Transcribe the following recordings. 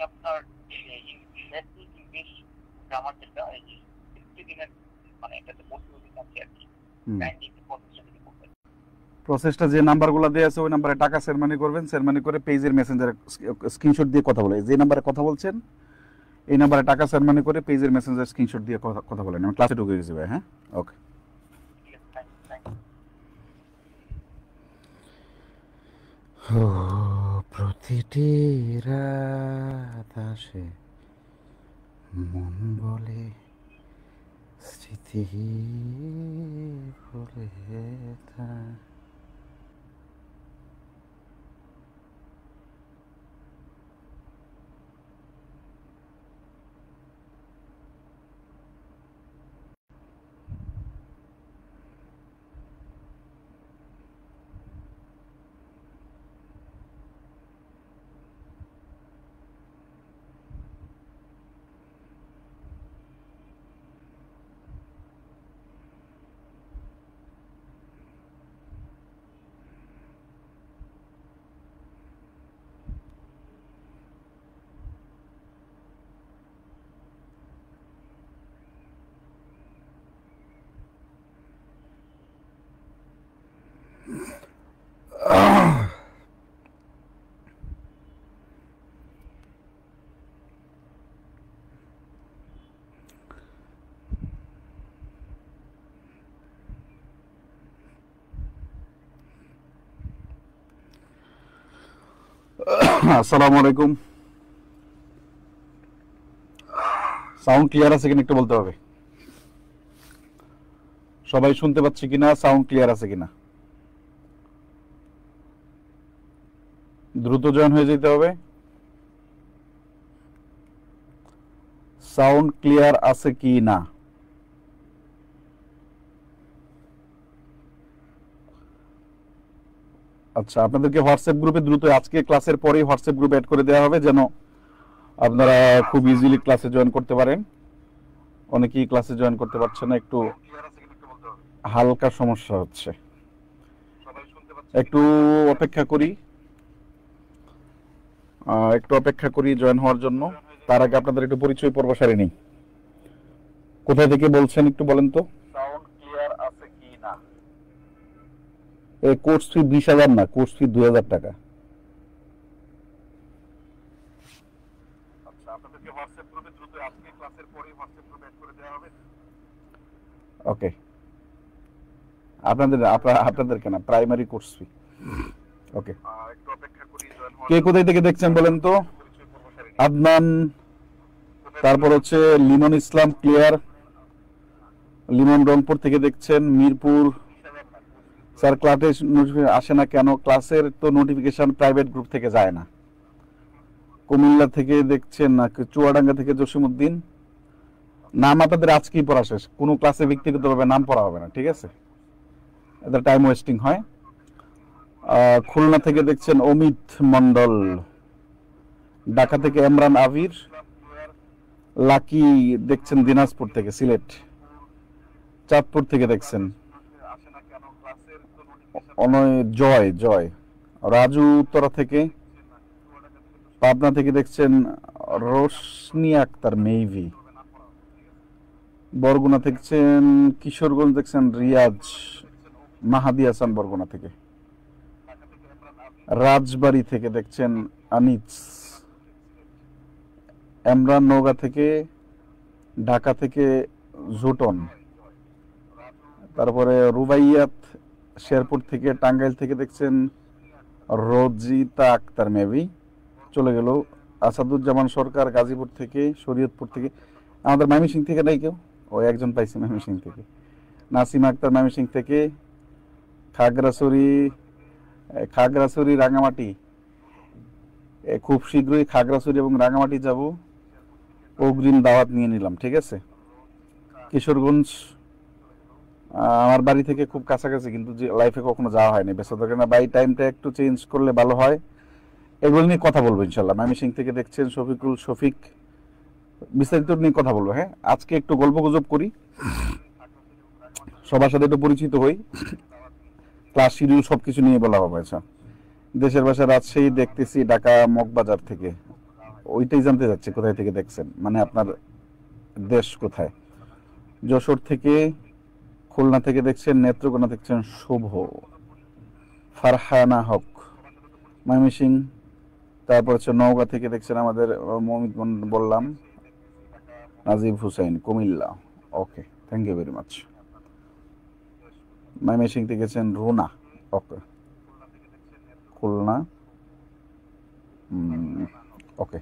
আপনার English grammar যেটা এই যে 60 দিনের মানে এটাতে ভর্তি হতে চাচ্ছি আর কি। কাইন্ডলি একটু প্রসেসটা যদি বলতেন। প্রসেসটা যে নাম্বারগুলো দেওয়া আছে ওই নাম্বারে টাকা সেন্ড মানি করবেন, সেন্ড মানি করে পেজের মেসেঞ্জারে স্ক্রিনশট দিয়ে কথা বলে, যে নাম্বারে কথা বলছেন এই নাম্বারে টাকা সেন্ড মানি করে পেজের মেসেঞ্জার স্ক্রিনশট দিয়ে কথা বলেন। আমি ক্লাসে ঢুকে গেছি ভাই। হ্যাঁ, ওকে। ঠিক আছে, থ্যাংক প্রতিটি রাত আসে মন বলে স্মৃতি বলে তা। আসসালামু আলাইকুম। সাউন্ড ক্লিয়ার আছে কিনা একটু বলতে হবে। সবাই শুনতে পাচ্ছি কিনা, সাউন্ড ক্লিয়ার আছে কিনা। দ্রুত জয়েন হয়ে যেতে হবে। সাউন্ড ক্লিয়ার আছে কি না। আচ্ছা, আপনাদেরকে হোয়াটসঅ্যাপ গ্রুপে দ্রুত আজকে ক্লাসের পরেই হোয়াটসঅ্যাপ গ্রুপে অ্যাড করে দেওয়া হবে, যেন আপনারা খুব ইজিলি ক্লাসে জয়েন করতে পারেন। অনেকেই ক্লাসে জয়েন করতে পারছে না, একটু হালকা সমস্যা হচ্ছে। একটু অপেক্ষা করি, জয়েন হওয়ার জন্য। তার আগে আপনাদের একটু পরিচয় পর্ব সারি নেই। কোথা থেকে বলছেন একটু বলেন তো। সাউন্ড ক্লিয়ার আছে কি না। এই কোর্স ফি 20,000 না, কোর্স ফি 2,000 টাকা। আচ্ছা, আপনাদেরকে হোয়াটসঅ্যাপ গ্রুপে দ্রুত আজকে ক্লাসের পরেই হোয়াটসঅ্যাপ গ্রুপে অ্যাড করে দেওয়া হবে। ওকে, আপনাদেরকে না, প্রাইমারি কোর্স ফি। ওকে, একটু অপেক্ষা করি। কে কোথায় থেকে দেখছেন বলেন তো। আদনান, তারপর হচ্ছে লিমন ইসলাম ক্লিয়ার, লিমন রংপুর থেকে দেখছেন। মিরপুর, স্যার ক্লাসে নোটিফিকেশন আসে না কেন। ক্লাসের তো নোটিফিকেশন প্রাইভেট গ্রুপ থেকে যায় না। কুমিল্লা থেকে দেখছেন না, চুয়াডাঙ্গা থেকে জসিমউদ্দিন। নাম আপনাদের আজকেই পড়া শেষ, কোনো ক্লাসে ব্যক্তিগতভাবে নাম পড়া হবে না, ঠিক আছে। এদের টাইম ওয়েস্টিং হয়। খুলনা থেকে দেখছেন অমিত মন্ডল, ঢাকা থেকে ইমরান আবির, লাকি দেখছেন দিনাজপুর থেকে, সিলেট, চাঁদপুর থেকে দেখছেন অনয়, জয়, রাজু উত্তরা থেকে, পাবনা থেকে দেখছেন রোশনি আক্তার মেইভি, বরগুনা দেখছেন কিশোরগঞ্জ দেখছেন রিয়াজ মাহাদি হাসান বরগুনা থেকে, রাজবাড়ী থেকে দেখছেন আনিস, এমরান নওগাঁ থেকে, ঢাকা থেকে জুটন, তারপরে রুবাইয়াত শেরপুর থেকে, টাঙ্গাইল থেকে দেখছেন রজিতা আক্তার মেবি চলে গেল, আসাদুজ্জামান সরকার গাজীপুর থেকে, শরীয়তপুর থেকে। আমাদের ময়মনসিং থেকে নাই কেউ, ওই একজন পাইছি ময়মনসিং থেকে, নাসিমা আক্তার ময়মনসিং থেকে, খাগড়াছড়ি রাঙামাটি, খুব শীঘ্রই খাগড়াছড়ি এবং রাঙামাটি যাব, অগ্রিম দাওয়াত নিয়ে নিলাম, ঠিক আছে। কিশোরগঞ্জ আমার বাড়ি থেকে খুব কাছাকাছি, কিন্তু লাইফে কখনো যাওয়া হয়নি, ব্যস্ত থাকে না। বাই টাইমটা একটু চেঞ্জ করলে ভালো হয়। এগুলো নিয়ে কথা বলবো ইনশাল্লাহ। ময়মনসিং থেকে দেখছেন শফিক, বিস্তারিত নিয়ে কথা বলবো। হ্যাঁ, আজকে একটু গল্প গুজব করি, সবার সাথে একটু পরিচিত হই, ক্লাস শিডিউল সবকিছু নিয়ে বলা হবে। আচ্ছা, দেশের বাসা রাজশাহী দেখতেছি, ঢাকা মগবাজার থেকে। ওইটাই জানতে চাচ্ছি, কোথায় থেকে দেখছেন, মানে আপনার দেশ কোথায়। যশোর থেকে, খুলনা থেকে দেখছেন, নেত্রকোনা দেখছেন শুভ, ফারহানা হক, ময়মনসিংহ, তারপর হচ্ছে নওগাঁ থেকে দেখছেন আমাদের মমিত বললাম, Najib Hussain, Comilla. Okay, thank you very much. Mymensingh থেকে গেছেন রুনা। ওকে, খুলনা। ওকে,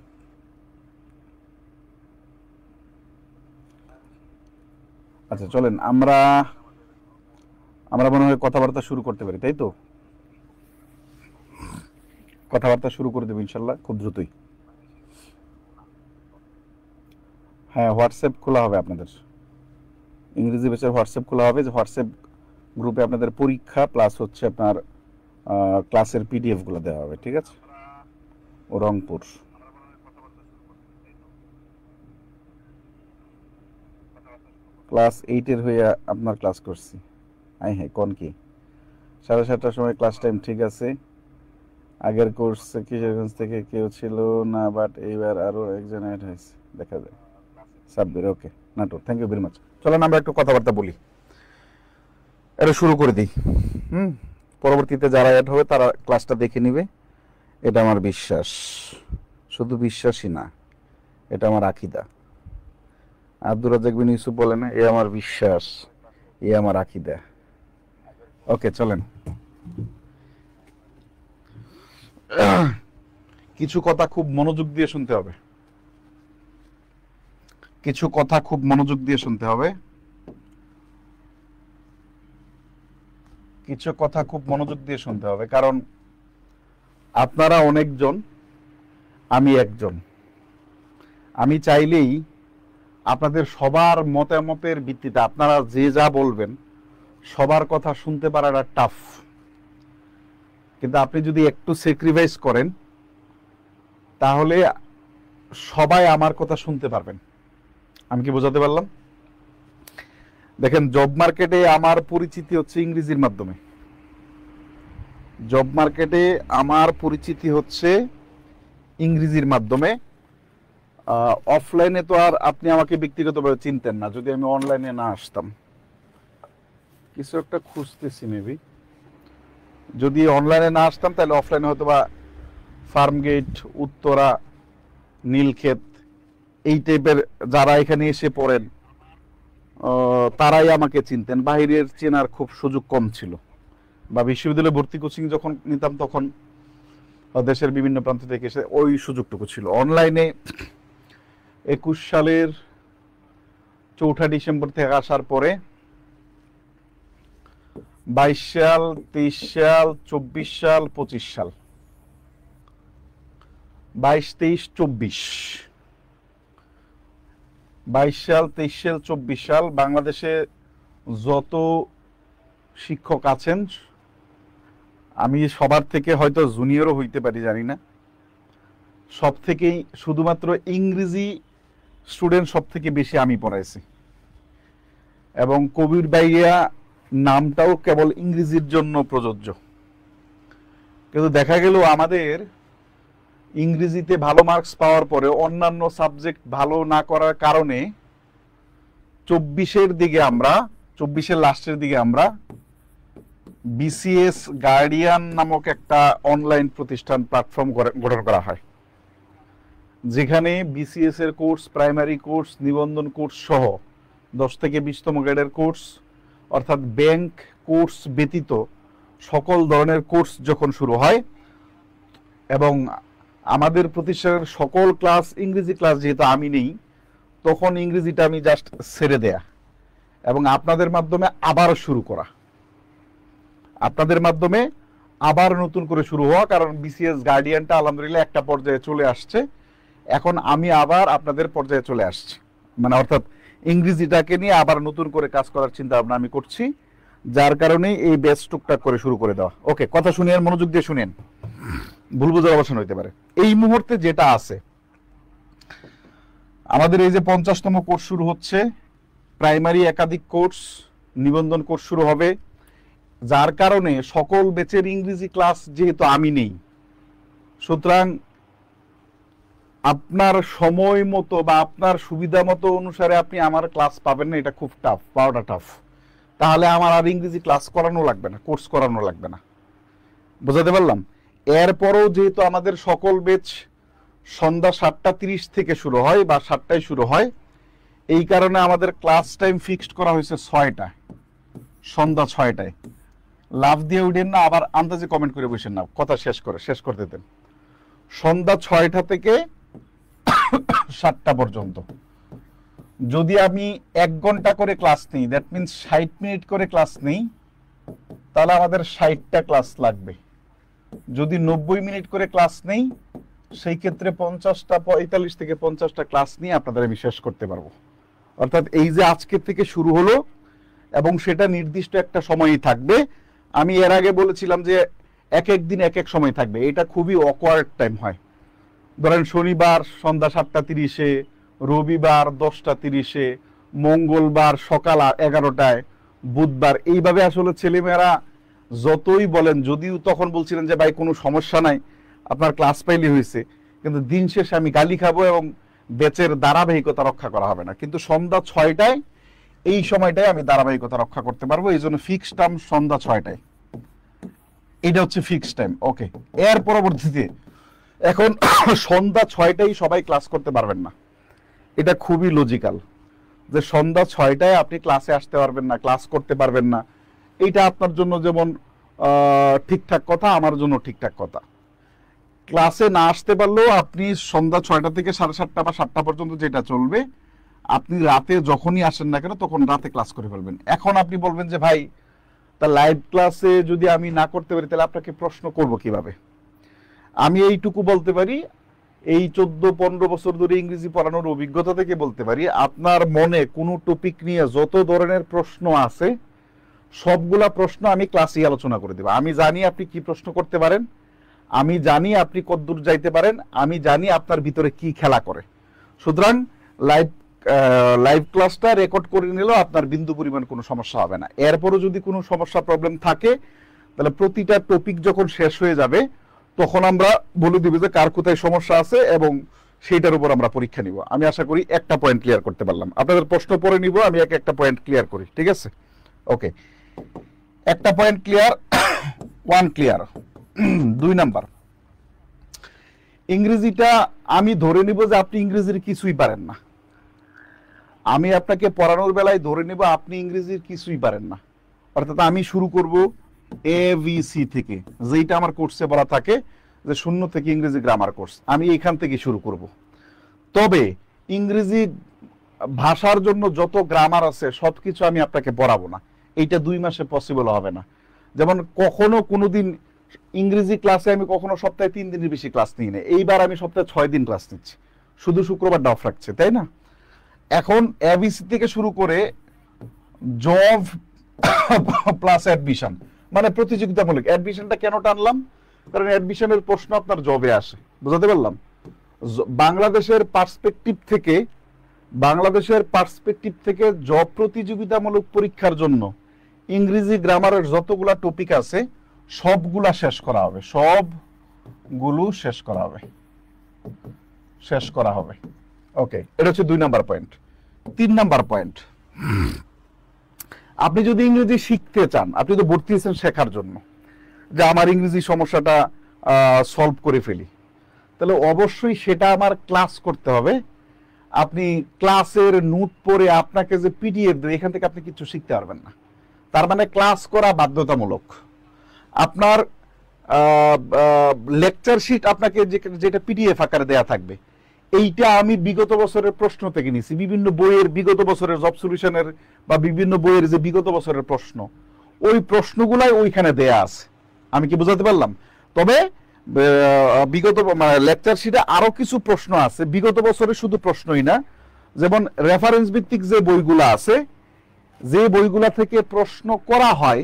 আচ্ছা চলেন আমরা মনে হয় কথাবার্তা শুরু করতে পারি, তাই তো? কথাবার্তা শুরু করে দেবো ইনশাল্লাহ খুব দ্রুতই। হ্যাঁ, হোয়াটসঅ্যাপ খোলা হবে আপনাদের, ইংরেজি ব্যাচের হোয়াটসঅ্যাপ খোলা হবে, যে হোয়াটসঅ্যাপ গ্রুপে আপনাদের পরীক্ষা প্লাস হচ্ছে আপনার ক্লাসের পিডিএফ গুলো দেওয়া হবে, ঠিক আছে? ও রংপুর। ক্লাস 8-এর হয়ে আপনার ক্লাস করছি। হ্যাঁ, কোন কি 7:30টার সময় ক্লাস টাইম, ঠিক আছে। আগের কোর্সে কিশোরগঞ্জ থেকে কেউ ছিল না, বাট এইবার আরো একজন অ্যাড হয়েছে, দেখা যায়। সাব্বির, ওকে, নাটক, থ্যাংক ইউ ভেরি মাচ। চলেন আমরা একটু কথাবার্তা বলি, এটা শুরু করে দিই। পরবর্তীতে যারা অ্যাড হবে তারা ক্লাসটা দেখে নিবে, এটা আমার বিশ্বাস। শুধু বিশ্বাসই না, এটা আমার আকীদা। আব্দুর রাজ্জাক বিন ইউসুফ বলে না, এ আমার বিশ্বাস, এ আমার আকীদা। ওকে, চলেন। কিছু কথা খুব মনোযোগ দিয়ে শুনতে হবে, কিছু কথা খুব মনোযোগ দিয়ে শুনতে হবে, কিছু কথা খুব মনোযোগ দিয়ে শুনতে হবে, কারণ আপনারা অনেকজন, আমি একজন। আমি চাইলেই আপনাদের সবার মতামতের ভিত্তিতে আপনারা যে যা বলবেন সবার কথা শুনতে পারাটা টাফ, কিন্তু আপনি যদি একটু স্যাক্রিফাইস করেন তাহলে সবাই আমার কথা শুনতে পারবেন। আমি কি বোঝাতে পারলাম? দেখেন, জব মার্কেটে আমার পরিচিতি হচ্ছে ইংরেজির মাধ্যমে। জব মার্কেটে আমার পরিচিতি হচ্ছে ইংরেজির মাধ্যমে। অফলাইনে তো আর আপনি আমাকে ব্যক্তিগতভাবে চিনতেন না যদি আমি অনলাইনে না আসতাম। কিছু একটা খুঁজতেছি, মেবি যদি অনলাইনে না আসতাম তাহলে অফলাইনে হয়তো বা ফার্মগেট, উত্তরা, নীলক্ষেত, এই টাইপের যারা এখানে এসে পড়েন তারাই আমাকে চিনতেন। বাহিরের চেনার খুব সুযোগ কম ছিল, বা বিশ্ববিদ্যালয়ে ভর্তি কোচিং যখন নিতাম তখন দেশের বিভিন্ন প্রান্ত থেকে এসে ওই সুযোগটুকু ছিল। অনলাইনে 21 সালের 4 ডিসেম্বর থেকে আসার পরে 22 সাল, 23 সাল, 24 সাল, 25 সাল, 22, 23, 24, 22 সাল, 23 সাল, 24 সাল বাংলাদেশে যত শিক্ষক আছেন, আমি সবার থেকে হয়তো জুনিয়রও হইতে পারি, জানি না, সব থেকেই শুধুমাত্র ইংরেজি স্টুডেন্ট সব থেকে বেশি আমি পড়াইছি। এবং কবির বাইয়া নামটাও কেবল ইংরেজির জন্য প্রযোজ্য। কিন্তু দেখা গেল আমাদের ইংরেজিতে ভালো মার্কস পাওয়ার পরে অন্যান্য সাবজেক্ট ভালো না করার কারণে 24-এর দিকে আমরা, 24-এর লাস্টের দিকে আমরা বিসিএস গার্ডিয়ান নামক একটা অনলাইন প্রতিষ্ঠান প্ল্যাটফর্ম গঠন করা হয়, যেখানে বিসিএস এর কোর্স, প্রাইমারি কোর্স, নিবন্ধন কোর্স সহ 10 থেকে 20তম গ্রেডের কোর্স, অর্থাৎ ব্যাংক কোর্স ব্যতীত সকল ধরনের কোর্স যখন শুরু হয়, এবং আমাদের প্রতিষ্ঠানের সকল ক্লাস ইংরেজি ক্লাস যেহেতু আমি নেই, তখন ইংরেজিটা আমি জাস্ট ছেড়ে দেয়া এবং আপনাদের মাধ্যমে আবার শুরু করা, আপনাদের মাধ্যমে আবার নতুন করে শুরু হওয়া। কারণ বিসিএস গার্ডিয়ানটা আলহামদুলিল্লাহ একটা পর্যায়ে চলে আসছে, এখন আমি আবার আপনাদের পর্যায়ে চলে আসছি, মানে অর্থাৎ ইংরেজিটাকে নিয়ে আবার নতুন করে কাজ করার চিন্তা ভাবনা আমি করছি, যার কারণে এই ব্যাচ টুকটাক করে শুরু করে দেওয়া। ওকে, কথা শুনেন, মনোযোগ দিয়ে শুনেন, ভুল বোঝার অবসান হইতে পারে। এই মুহূর্তে যেটা আছে, আমাদের এই যে 50তম কোর্স শুরু হচ্ছে, প্রাইমারি একাধিক কোর্স, নিবন্ধন কোর্স শুরু হবে, যার কারণে সকল ব্যাচের ইংরেজি ক্লাস যেহেতু আমি নেই, সুতরাং আপনার সময় মতো বা আপনার সুবিধা মতো অনুসারে আপনি আমার ক্লাস পাবেন না, এটা খুব টাফ, পাওয়াটা টাফ। তাহলে আমার আর ইংরেজি ক্লাস করানো লাগবে না, কোর্স করানো লাগবে না। বুঝাতে পারলাম? এরপরও যেহেতু আমাদের সকল ব্যাচ সন্ধ্যা 7:30 থেকে শুরু হয় বা 7টায় শুরু হয়, এই কারণে আমাদের ক্লাস টাইম ফিক্সড করা হয়েছে 6টায়, সন্ধ্যা 6টায়। লাভ দিয়ে উঠেন না, আবার আন্দাজে কমেন্ট করে বসেন না, কথা শেষ করতে দেন। সন্ধ্যা 6টা থেকে 7টা পর্যন্ত যদি আমি 1 ঘন্টা করে ক্লাস নিই, দ্যাট মিনস 60 মিনিট করে ক্লাস নিই, তাহলে আমাদের 60টা ক্লাস লাগবে। যদি 90 মিনিট করে ক্লাস নেই, সেই ক্ষেত্রে 45 থেকে 50টা ক্লাস নিয়ে আপনাদের আমি শেষ করতে পারবো। অর্থাৎ এই যে আজকে থেকে শুরু হলো এবং সেটা নির্দিষ্ট একটা সময়ই থাকবে। আমি এর আগে বলেছিলাম যে এক এক দিন এক এক সময় থাকবে, এটা খুবই অকওয়ার্ড টাইম হয়। ধরেন শনিবার সন্ধ্যা 7:30-এ, রবিবার 10:30-এ, মঙ্গলবার সকাল 11টায়, বুধবার, এইভাবে আসলে ছেলেমেয়েরা যতই বলেন, যদিও তখন বলছিলেন যে ভাই কোনো সমস্যা নাই, আপনার ক্লাস পাইলে হয়েছে, কিন্তু দিন শেষে আমি গালি খাবো এবং ব্যাচের ধারাবাহিকতা রক্ষা করা হবে না। কিন্তু সন্ধ্যা 6টায়, এই সময়টায় আমি ধারাবাহিকতা রক্ষা করতে পারবো, এই জন্য ফিক্সড টাইম সন্ধ্যা 6টায়, এটা হচ্ছে ফিক্সড টাইম। ওকে, এর পরবর্তীতে এখন সন্ধ্যা 6টায় সবাই ক্লাস করতে পারবেন না, এটা খুবই লজিক্যাল যে সন্ধ্যা 6টায় আপনি ক্লাসে আসতে পারবেন না, ক্লাস করতে পারবেন না। এইটা আপনার জন্য যেমন ঠিকঠাক কথা, আমার জন্য ঠিকঠাক কথা। ক্লাসে না আসতে পারলেও আপনি সন্ধ্যা 6টা থেকে 7:30 বা 7টা পর্যন্ত যেটা চলবে, আপনি রাতে যখনই আসেন না কেন তখন রাতে ক্লাস করে ফেলবেন। এখন আপনি বলবেন যে ভাই, তা লাইভ ক্লাসে যদি আমি না করতে পারি তাহলে আপনাকে প্রশ্ন করব কিভাবে? আমি এইটুকু বলতে পারি, এই 14-15 বছর ধরে ইংরেজি পড়ানোর অভিজ্ঞতা থেকে বলতে পারি, আপনার মনে কোনো টপিক নিয়ে যত ধরনের প্রশ্ন আছে, সবগুলা প্রশ্ন আমি ক্লাসে আলোচনা করে দেব। আমি জানি আপনি কি প্রশ্ন করতে পারেন, আমি জানি আপনি কতদূর যাইতে পারেন, আমি জানি আপনার ভিতরে কি খেলা করে। সুতরাং লাইভ ক্লাসটা রেকর্ড করে নিলেও আপনার বিন্দু পরিমাণ কোনো সমস্যা হবে না। এরপরও যদি কোনো সমস্যা প্রবলেম থাকে, তাহলে প্রতিটা টপিক যখন শেষ হয়ে যাবে তখন আমরা বলে দিব যে কার কোথায় সমস্যা আছে এবং সেইটার উপর আমরা পরীক্ষা নিব। আমি আশা করি একটা পয়েন্ট ক্লিয়ার করতে পারলাম। আপনাদের প্রশ্ন পরে নিব, আমি একটা পয়েন্ট ক্লিয়ার করি, ঠিক আছে? ওকে, একটা পয়েন্ট ক্লিয়ার, 1 ক্লিয়ার। 2 নাম্বার, ইংরেজিটা আমি ধরে নিব যে আপনি ইংরেজির কিছুই পারেন না। আমি আপনাকে পড়ানোর বেলায় ধরে নিব আপনি ইংরেজির কিছুই পারেন না। অর্থাৎ আমি শুরু করব ABC থেকে, যেটা আমার কোর্সে বলা থাকে যে 0 থেকে ইংরেজি গ্রামার কোর্স, আমি এখান থেকে শুরু করব। তবে ইংরেজি ভাষার জন্য যত গ্রামার আছে সবকিছু আমি আপনাকে পড়াবো না, এইটা 2 মাসে পসিবল হবে না। যেমন কখনো কোনোদিন ইংরেজি ক্লাসে আমি কখনো সপ্তাহে 3 দিনের বেশি ক্লাস নিই না, এইবার আমি সপ্তাহে 6 দিন ক্লাস নিচ্ছি, শুধু শুক্রবারটা অফ রাখছে, তাই না? এখন এবিসি থেকে শুরু করে জব প্লাস অ্যাডমিশন, মানে প্রতিযোগিতামূলক। অ্যাডমিশনটা কেন টানলাম? কারণ অ্যাডমিশনের প্রশ্ন আপনার জবে আসে, বুঝাতে পারলাম? বাংলাদেশের পার্সপেক্টিভ থেকে জব প্রতিযোগিতামূলক পরীক্ষার জন্য ইংরেজি গ্রামারের যতগুলা টপিক আছে সবগুলা শেষ করা হবে। ওকে, এটা হচ্ছে 2 নাম্বার পয়েন্ট। 3 নাম্বার পয়েন্ট, আপনি যদি ইংরেজি শিখতে চান, আপনি তো ভর্তি হয়েছেন শেখার জন্য, যে আমার ইংরেজি সমস্যাটা সলভ করে ফেলি, তাহলে অবশ্যই সেটা আমার ক্লাস করতে হবে। আপনি ক্লাসের নোট পড়ে আপনাকে যে পিডিএফ দেবে, এখান থেকে আপনি কিছু শিখতে পারবেন না। তার মানে ক্লাস করা বাধ্যতামূলক। আপনার লেকচার শিট আপনাকে যেটা পিডিএফ আকারে দেয়া থাকবে, এইটা আমি বিগত বছরের প্রশ্ন থেকে নিছি, বিভিন্ন বইয়ের বিগত বছরের জব সলিউশনের বা বিভিন্ন বইয়ের যে বিগত বছরের প্রশ্ন, ওই প্রশ্নগুলাই ওইখানে দেয়া আছে। আমি কি বোঝাতে পারলাম? তবে বিগত লেকচার শিটে আরো কিছু প্রশ্ন আছে বিগত বছরের, শুধু প্রশ্নই না, যেমন রেফারেন্স ভিত্তিক যে বইগুলা আছে, যে বইগুলা থেকে প্রশ্ন করা হয়,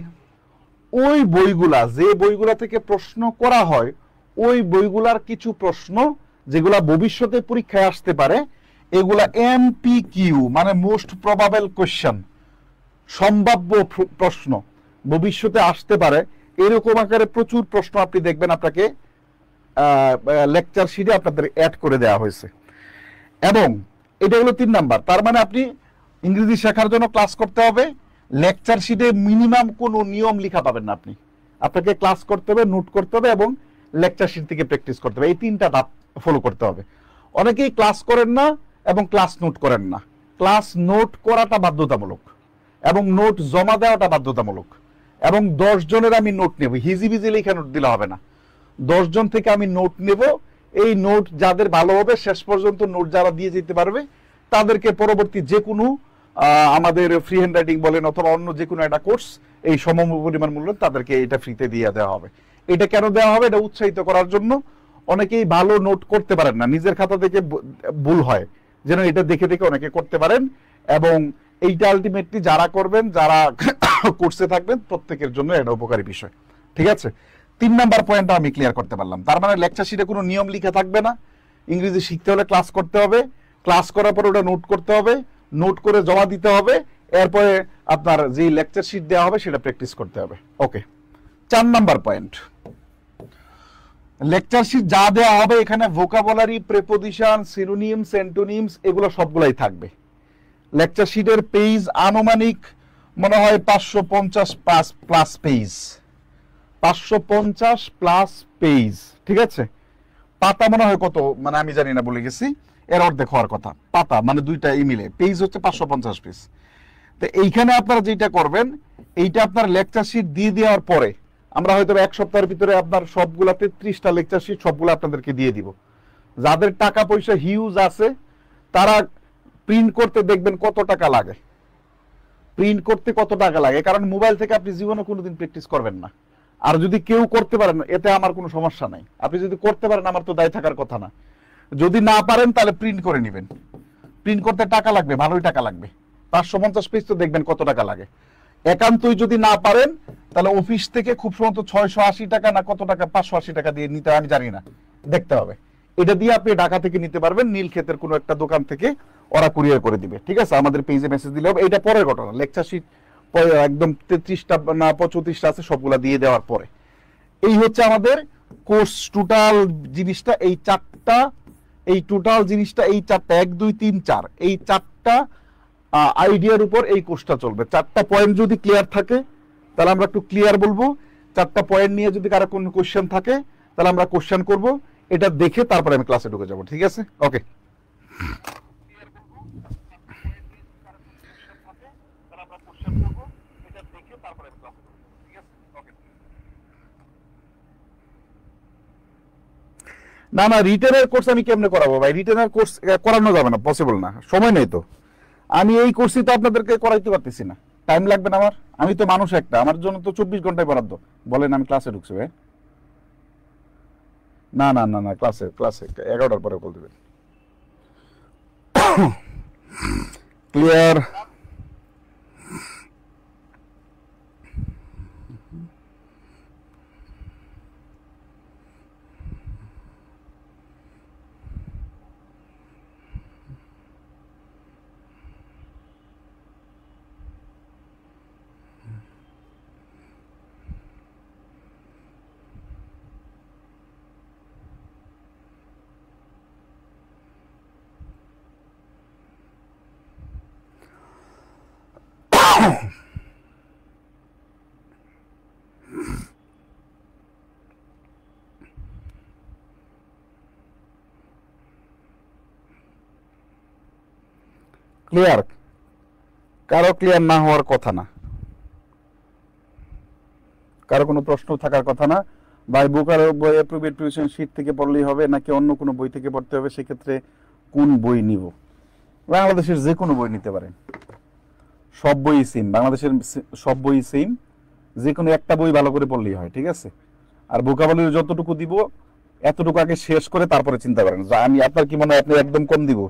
ওই বইগুলা থেকে প্রশ্ন করা হয়, ওই বইগুলার কিছু প্রশ্ন যেগুলা ভবিষ্যতে পরীক্ষায় আসতে পারে, এগুলা এমপিকিউ মানে মোস্ট প্রবাবল কোশ্চেন, সম্ভাব্য প্রশ্ন ভবিষ্যতে আসতে পারে, এরকম আকারে প্রচুর প্রশ্ন আপনি দেখবেন আপনাকে লেকচার শিটে আপনাদের অ্যাড করে দেওয়া হয়েছে। এবং এটা হলো 3 নাম্বার। তার মানে আপনি ইংরেজি শেখার জন্য ক্লাস করতে হবে, লেকচার শিটে মিনিমাম কোনো নিয়ম লেখা পাবেন না আপনি। আপনাকে ক্লাস করতে হবে, নোট করতে হবে এবং লেকচার শিট থেকে প্র্যাকটিস করতে হবে। এই 3টা ধাপ ফলো করতে হবে। অনেকেই ক্লাস করেন না এবং ক্লাস নোট করেন না। ক্লাস নোট করাটা বাধ্যতামূলক এবং নোট জমা দেওয়াটা বাধ্যতামূলক। এবং 10 জনের আমি নোট নেব, হিজিবিজি লেখা নোট দিলে হবে না। 10 জন থেকে আমি নোট নেব। এই নোট যাদের ভালো হবে, শেষ পর্যন্ত নোট যারা দিয়ে যেতে পারবে, তাদেরকে পরবর্তী যে কোনো আমাদের ফ্রি হ্যান্ড রাইটিং বলেন অথবা অন্য যে কোনো একটা কোর্স এই সম পরিমাণ মূল্য তাদেরকে এটা ফ্রিতে দিয়ে দেওয়া হবে। এটা কেন দেওয়া হবে? এটা উৎসাহিত করার জন্য। অনেকেই ভালো নোট করতে পারেন না, নিজের খাতা থেকে ভুল হয়, যেন এটা দেখে দেখে অনেকে করতে পারেন। এবং এইটা আলটিমেটলি যারা করবেন, যারা কোর্সে থাকবেন, প্রত্যেকের জন্য এটা উপকারী বিষয়। ঠিক আছে, 3 নাম্বার পয়েন্টটা আমি ক্লিয়ার করতে পারলাম। তার মানে লেকচার শিটে কোনো নিয়ম লিখা থাকবে না। ইংরেজি শিখতে হলে ক্লাস করতে হবে, ক্লাস করার পরে ওটা নোট করতে হবে, নোট করে জমা দিতে হবে, এরপরে আপনার যে লেকচার শিট দেওয়া হবে সেটা প্র্যাকটিস করতে হবে। ওকে, 4 নাম্বার পয়েন্ট, লেকচার শিট যা দেওয়া হবে এখানে ভোকাবুলারি, প্রেপোজিশন, সিনোনিমস, অ্যান্টোনিমস এগুলো সবগুলাই থাকবে। লেকচার শিটের পেজ আনুমানিক মনে হয় 550 প্লাস পেজ, 550 প্লাস পেজ। ঠিক আছে, পাতা মনে হয় কত, মানে আমি জানি না, বলে গেছি, এর অর্ধেক হওয়ার কথা। পাতা মানে দুইটা মিলে পেজ হচ্ছে 550 পেজ। তো এইখানে আপনারা যেটা করবেন, এইটা আপনার লেকচার শিট দিয়ে দেওয়ার পরে আমরা হয়তো 1 সপ্তাহের ভিতরে আপনার সবগুলাতে 30টা লেকচার শিট সবগুলো আপনাদেরকে দিয়ে দিব। যাদের টাকা পয়সা হিউজ আছে তারা প্রিন্ট করতে দেখবেন কত টাকা লাগে, প্রিন্ট করতে কত টাকা লাগে, কারণ মোবাইল থেকে আপনি জীবনে কোনোদিন প্র্যাকটিস করবেন না। আর যদি কেউ করতে পারেন এতে আমার কোনো সমস্যা নাই, আপনি যদি করতে পারেন আমার তো দায় থাকার কথা না। যদি না পারেন তাহলে প্রিন্ট করে নেবেন, প্রিন্ট করতে টাকা লাগবে, ভালোই টাকা লাগবে। 550 পেজ তো দেখবেন কত টাকা লাগে। একান্তই যদি না পারেন তাহলে অফিস থেকে খুব সম্ভবত 680 টাকা না কত টাকা, 580 টাকা দিয়ে নিতে, আমি জানি না, দেখতে হবে। এটা দিয়ে আপনি ঢাকা থেকে নিতে পারবেন, নীলক্ষেতের কোনো একটা দোকান থেকে ওরা কুরিয়ার করে দিবে। ঠিক আছে, আমাদের পেজে মেসেজ দিলে হবে। এটা পরের ঘটনা, লেকচার শিট একদম 33টা না 35টা আছে সবগুলা দিয়ে দেওয়ার পরে। এই হচ্ছে আমাদের কোর্স টোটাল জিনিসটা, এই 4টা, এই টোটাল জিনিসটা, এই 4টা 1 2 3 4 এই 4টা আইডিয়ার উপর এই কোর্সটা চলবে। 4টা পয়েন্ট যদি ক্লিয়ার থাকে তাহলে আমরা একটু ক্লিয়ার বলবো, 4টা পয়েন্ট নিয়ে যদি কারো কোনো কোশ্চেন থাকে তাহলে আমরা কোশ্চেন করব, এটা দেখে তারপরে আমি ক্লাসে ঢুকে যাব। ঠিক আছে, ওকে। না না, রিটেনের কোর্স আমি কেমনে করাবো ভাই? রিটেনের কোর্স করানো যাবে না, পসিবল না, সময় নেই তো। আমি এই কোর্সই তো আপনাদেরকে করাইতে পারতেছি না, টাইম লাগবে না আমার। আমি তো মানুষ একটা, আমার জন্য তো 24 ঘন্টায় বরাদ্দ। বলেন, আমি ক্লাসে ঢুকছি ভাই। না না না না, ক্লাসে 11টার পরে বল দেবেন। ক্লিয়ার? ক্লিয়ার? কারো ক্লিয়ার না হওয়ার কথা না, কারো কোনো প্রশ্ন থাকার কথা না। ভাই বুকার বই অ্যাপ্রুভেড টিউশন শীট থেকে পড়লেই হবে নাকি অন্য কোনো বই থেকে পড়তে হবে? সেক্ষেত্রে কোন বই নিব? বাংলাদেশের যে কোনো বই নিতে পারেন, সব বই সেম, বাংলাদেশের সব বই সেম, যে কোনো একটা বই ভালো করে পড়লেই হয়। ঠিক আছে, আর ভোকাবুলারি যতটুকু দিব এতটুকু আগে শেষ করে তারপরে চিন্তা করেন। আমি আপনার কি মনে হয় আপনি একদম কম দিব?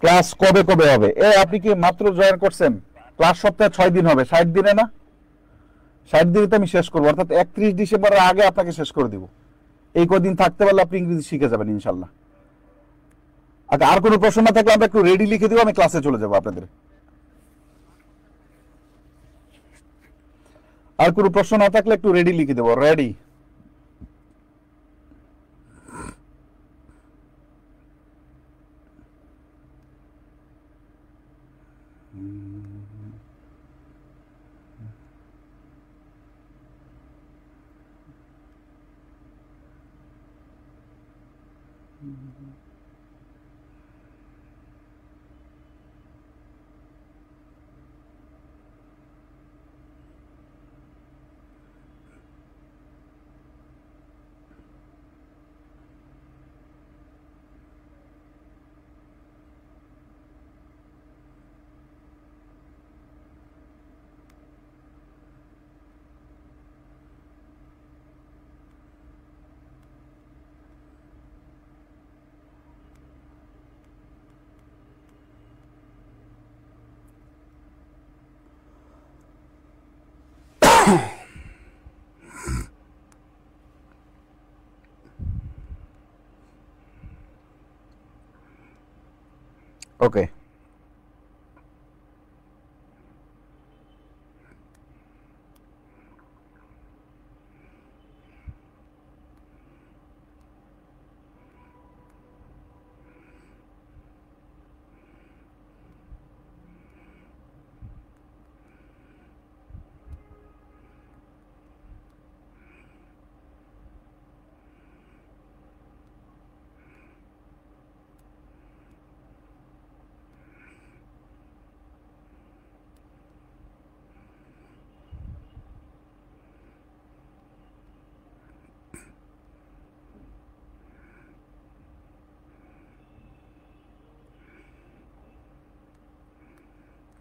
ক্লাস কবে কবে হবে? আপনি কি মাত্র জয়েন করছেন? ক্লাস সপ্তাহে 6 দিন হবে, 60 দিনে না? 60 দিনে তো আমি শেষ করবো, অর্থাৎ 31 ডিসেম্বরের আগে আপনাকে শেষ করে দিব। এই কদিন থাকতে পারলে আপনি ইংরেজি শিখে যাবেন ইনশাল্লাহ। আচ্ছা, আর কোনো প্রশ্ন না থাকলে আমরা একটু রেডি লিখে দিব, আমি ক্লাসে চলে যাবো আপনাদের। আর কোনো প্রশ্ন না থাকলে একটু রেডি লিখে দেবো, ready. Okay,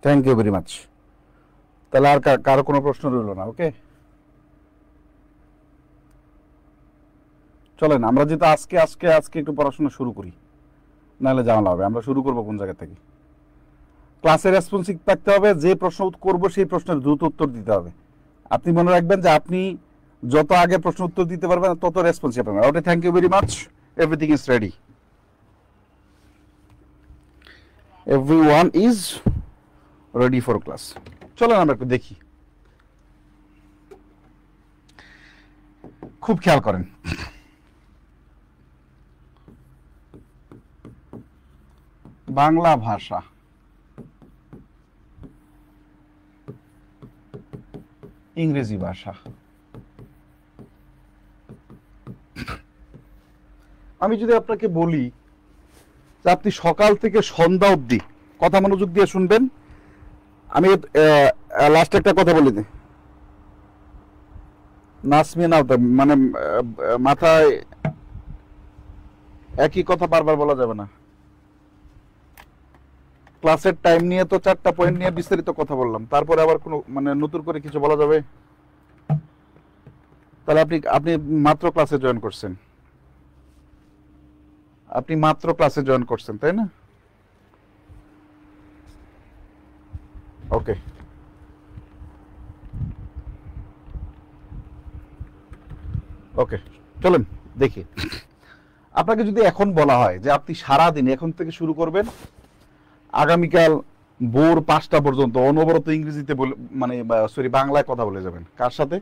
thank you very much. তাহলে আর কারো কোনো প্রশ্ন রইল না? ওকে, চলেন আমরা যেহেতু আজকে আজকে আজকে একটু পড়াশোনা শুরু করি, নাহলে ঝামেলা হবে। আমরা শুরু করবো কোন জায়গা থেকে? ক্লাসে রেসপন্সিভ থাকতে হবে, যে প্রশ্ন করবো সেই প্রশ্নের দ্রুত উত্তর দিতে হবে। আপনি মনে রাখবেন যে আপনি যত আগে প্রশ্ন উত্তর দিতে পারবেন তত রেসপন্সিভ পাবেন। Okay, thank you very much. Everything is ready, everyone is ready for class. চলেন আমরা একটু দেখি, খুব খেয়াল করেন। বাংলা ভাষা, ইংরেজি ভাষা। আমি যদি আপনাকে বলি যে আপনি সকাল থেকে সন্ধ্যা অবধি, কথা মনোযোগ দিয়ে শুনবেন, আমি লাস্ট একটা কথা বলে দিই, নাসমিয়া না মানে মাথায় একই কথা বারবার বলা যাবে না। ক্লাসের টাইম নিয়ে তো 4টা পয়েন্ট নিয়ে বিস্তারিত কথা বললাম, তারপরে আবার কোনো মানে নতুন করে কিছু বলা যাবে? তাহলে আপনি মাত্র ক্লাসে জয়েন করছেন, আপনি মাত্র ক্লাসে জয়েন করছেন, তাই না? ওকে, ওকে, চলেন দেখি। আপনাকে যদি এখন বলা হয় যে আপনি সারা দিন এখন থেকে শুরু করবেন, আগামীকাল ভোর 5টা পর্যন্ত অনবরত ইংরেজিতে মানে সরি বাংলায় কথা বলে যাবেন, কার সাথে?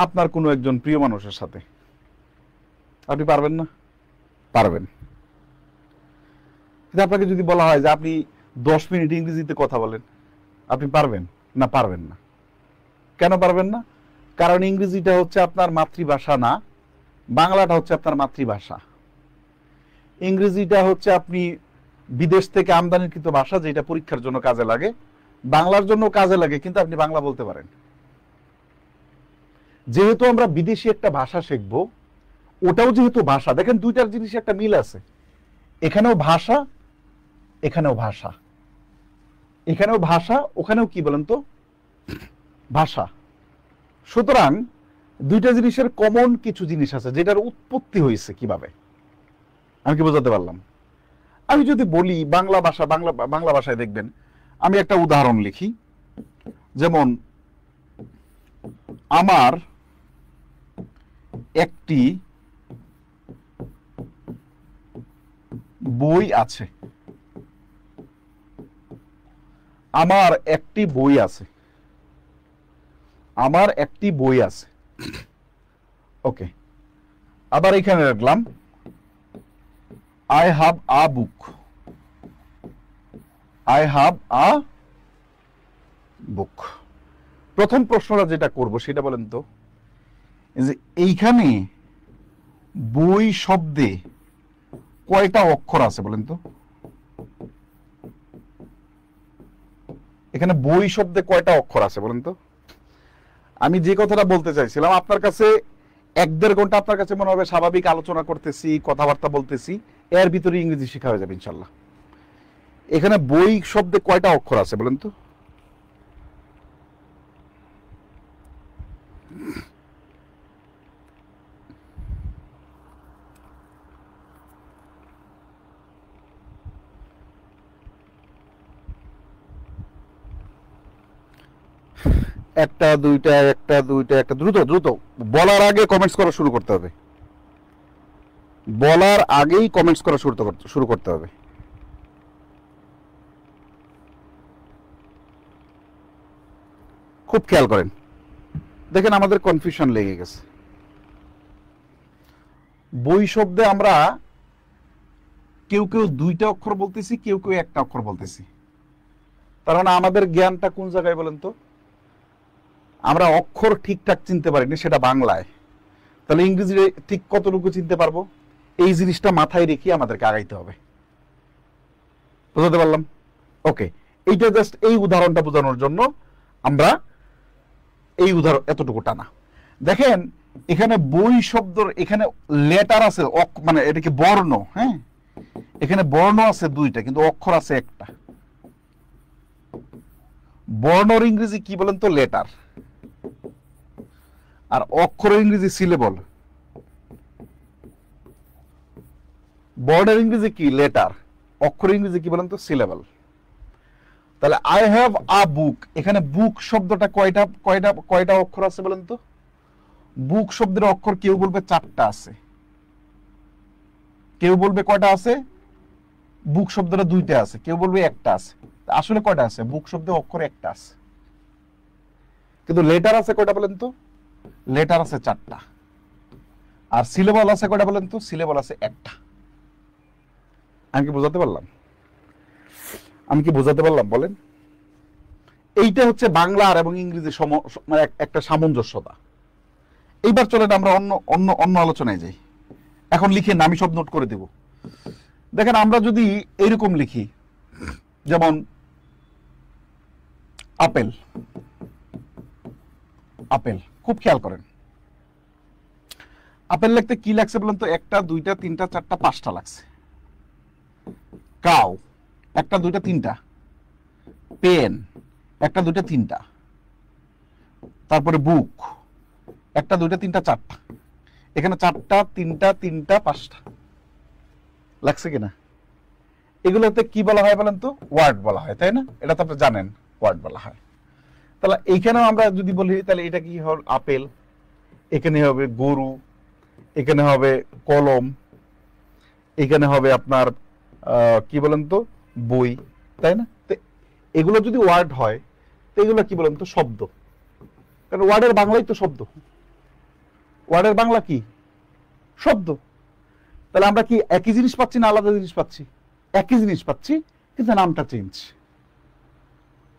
আপনার কোনো একজন প্রিয় মানুষের সাথে, আপনি পারবেন না? পারবেন। কিন্তু আপনাকে যদি বলা হয় যে আপনি 10 মিনিট ইংরেজিতে কথা বলেন, আপনি পারবেন না? পারবেন না। কেন পারবেন না? কারণ ইংরেজিটা হচ্ছে আপনার মাতৃভাষা না, বাংলাটা হচ্ছে আপনার মাতৃভাষা। ইংরেজিটা হচ্ছে আপনি বিদেশ থেকে আমদানিকৃত ভাষা, যেটা পরীক্ষার জন্য কাজে লাগে, বাংলার জন্য কাজে লাগে, কিন্তু আপনি বাংলা বলতে পারেন। যেহেতু আমরা বিদেশি একটা ভাষা শিখবো, ওটাও যেহেতু ভাষা, দেখেন দুইটার জিনিস একটা মিল আছে, এখানেও ভাষা, এখানেও ভাষা, এখানেও ভাষা, ওখানেও কি বলেন তো? ভাষা। সুতরাং দুইটা জিনিসের কমন কিছু জিনিস আছে, যেটার উৎপত্তি হয়েছে কিভাবে, আমি কি বোঝাতে পারলাম? আমি যদি বলি বাংলা ভাষা, বাংলা ভাষায় দেখবেন, আমি একটা উদাহরণ লিখি, যেমন আমার একটি বই আছে, আমার একটি বই আছে, আমার একটি বই আছে। ওকে, আবার এখানে রাখলাম I have a book. I have a book. প্রথম প্রশ্নটা যেটা করব সেটা বলেন তো, যে এইখানে বই শব্দে কয়টা অক্ষর আছে বলেন তো? এখানে বই শব্দে কয়টা অক্ষর আছে বলেন তো? আমি যে কথাটা বলতে চাইছিলাম, আপনার কাছে 1-1.5 ঘন্টা আপনার কাছে মনে হবে স্বাভাবিক আলোচনা করতেছি, কথাবার্তা বলতেছি, এর ভিতরে ইংরেজি শেখা হয়ে যাবে ইনশাল্লাহ। এখানে বই শব্দে কয়টা অক্ষর আছে বলেন তো? একটা দুইটা একটা, দ্রুত দ্রুত বলার আগে কমেন্টস করা শুরু করতে হবে। বলার আগেই কমেন্টস করা শুরু করতে হবে। খুব খেয়াল করেন, দেখেন আমাদের কনফিউশন লেগে গেছে। বই শব্দে আমরা কেউ কেউ 2টা অক্ষর বলতেছি, কেউ কেউ 1টা অক্ষর বলতেছি। তার মানে আমাদের জ্ঞানটা কোন জায়গায় বলেন তো? আমরা অক্ষর ঠিকঠাক চিনতে পারিনি, সেটা বাংলায়। তাহলে ইংরেজি ঠিক কতটুকু চিনতে পারবো? এই জিনিসটা মাথায় রেখে আমাদেরকে আগাইতে হবে। বুঝতে পারলাম? ওকে, এইটা জাস্ট এই উদাহরণটা বোঝানোর জন্য আমরা এই উদাহরণ এতটুকু টানা। দেখেন এখানে বই শব্দর এখানে লেটার আছে, মানে এটা কি বর্ণ? হ্যাঁ, এখানে বর্ণ আছে 2টা, কিন্তু অক্ষর আছে 1টা। বর্ণর ইংরেজি কি বলেন তো? লেটার। আর অক্ষরের ইংরেজি সিলেবল। বর্ণের ইংরেজি কি? লেটার। অক্ষরের ইংরেজি কি বলেন তো? সিলেবল। তাহলে আই হ্যাভ আ বুক, এখানে বুক শব্দটা কয়টা অক্ষর আছে বলেন তো? বুক শব্দের অক্ষর কেউ বলবে 4টা আছে, কেউ বলবে কয়টা আছে? বুক শব্দটা 2টা আছে, কেউ বলবে 1টা আছে। আসলে কয়টা আছে? বুক শব্দের অক্ষর 1টা আছে, কিন্তু লেটার আছে কয়টা বলেন তো? লেটার আছে 4টা। আর সিলেবল আছে কয়টা বলেন তো? সিলেবল আছে 1টা। আমি কি বোঝাতে পারলাম? বলেন? এইটা হচ্ছে বাংলা আর এবং ইংরেজি মানে একটা সামঞ্জস্যতা। এইবার চলেন আমরা অন্য আলোচনায় যাই। এখন লিখে আমি সব নোট করে দেব। দেখেন আমরা যদি এইরকম লিখি, যেমন আপেল। আপেল, খুব খেয়াল করেন, আপেল লিখতে কি লাগছে বলেন তো? 1টা 2টা 3টা 4টা 5টা লাগছে। কাউ 1টা 2টা 3টা। পেন 1টা 2টা 3টা। তারপরে বুক 1টা 2টা 3টা 4টা। এখানে 4টা 3টা 3টা 5টা লাগছে কিনা? এগুলোতে কি বলা হয় বলেন তো? ওয়ার্ড বলা হয়, তাই না? এটা তো আপনি জানেন, ওয়ার্ড বলা হয়। তাহলে এইখানেও আমরা যদি বলি, তাহলে এটা কি হল? আপেল। এখানে হবে গরু, এখানে হবে কলম, এখানে হবে আপনার কি বলেন তো? বই, তাই না? এগুলো যদি ওয়ার্ড হয়, তো এগুলো কি বলেন তো? শব্দ। কারণ ওয়ার্ডের বাংলাই তো শব্দ। ওয়ার্ডের বাংলা কি? শব্দ। তাহলে আমরা কি একই জিনিস পাচ্ছি না আলাদা জিনিস পাচ্ছি? একই জিনিস পাচ্ছি, কিন্তু নামটা চেঞ্জ।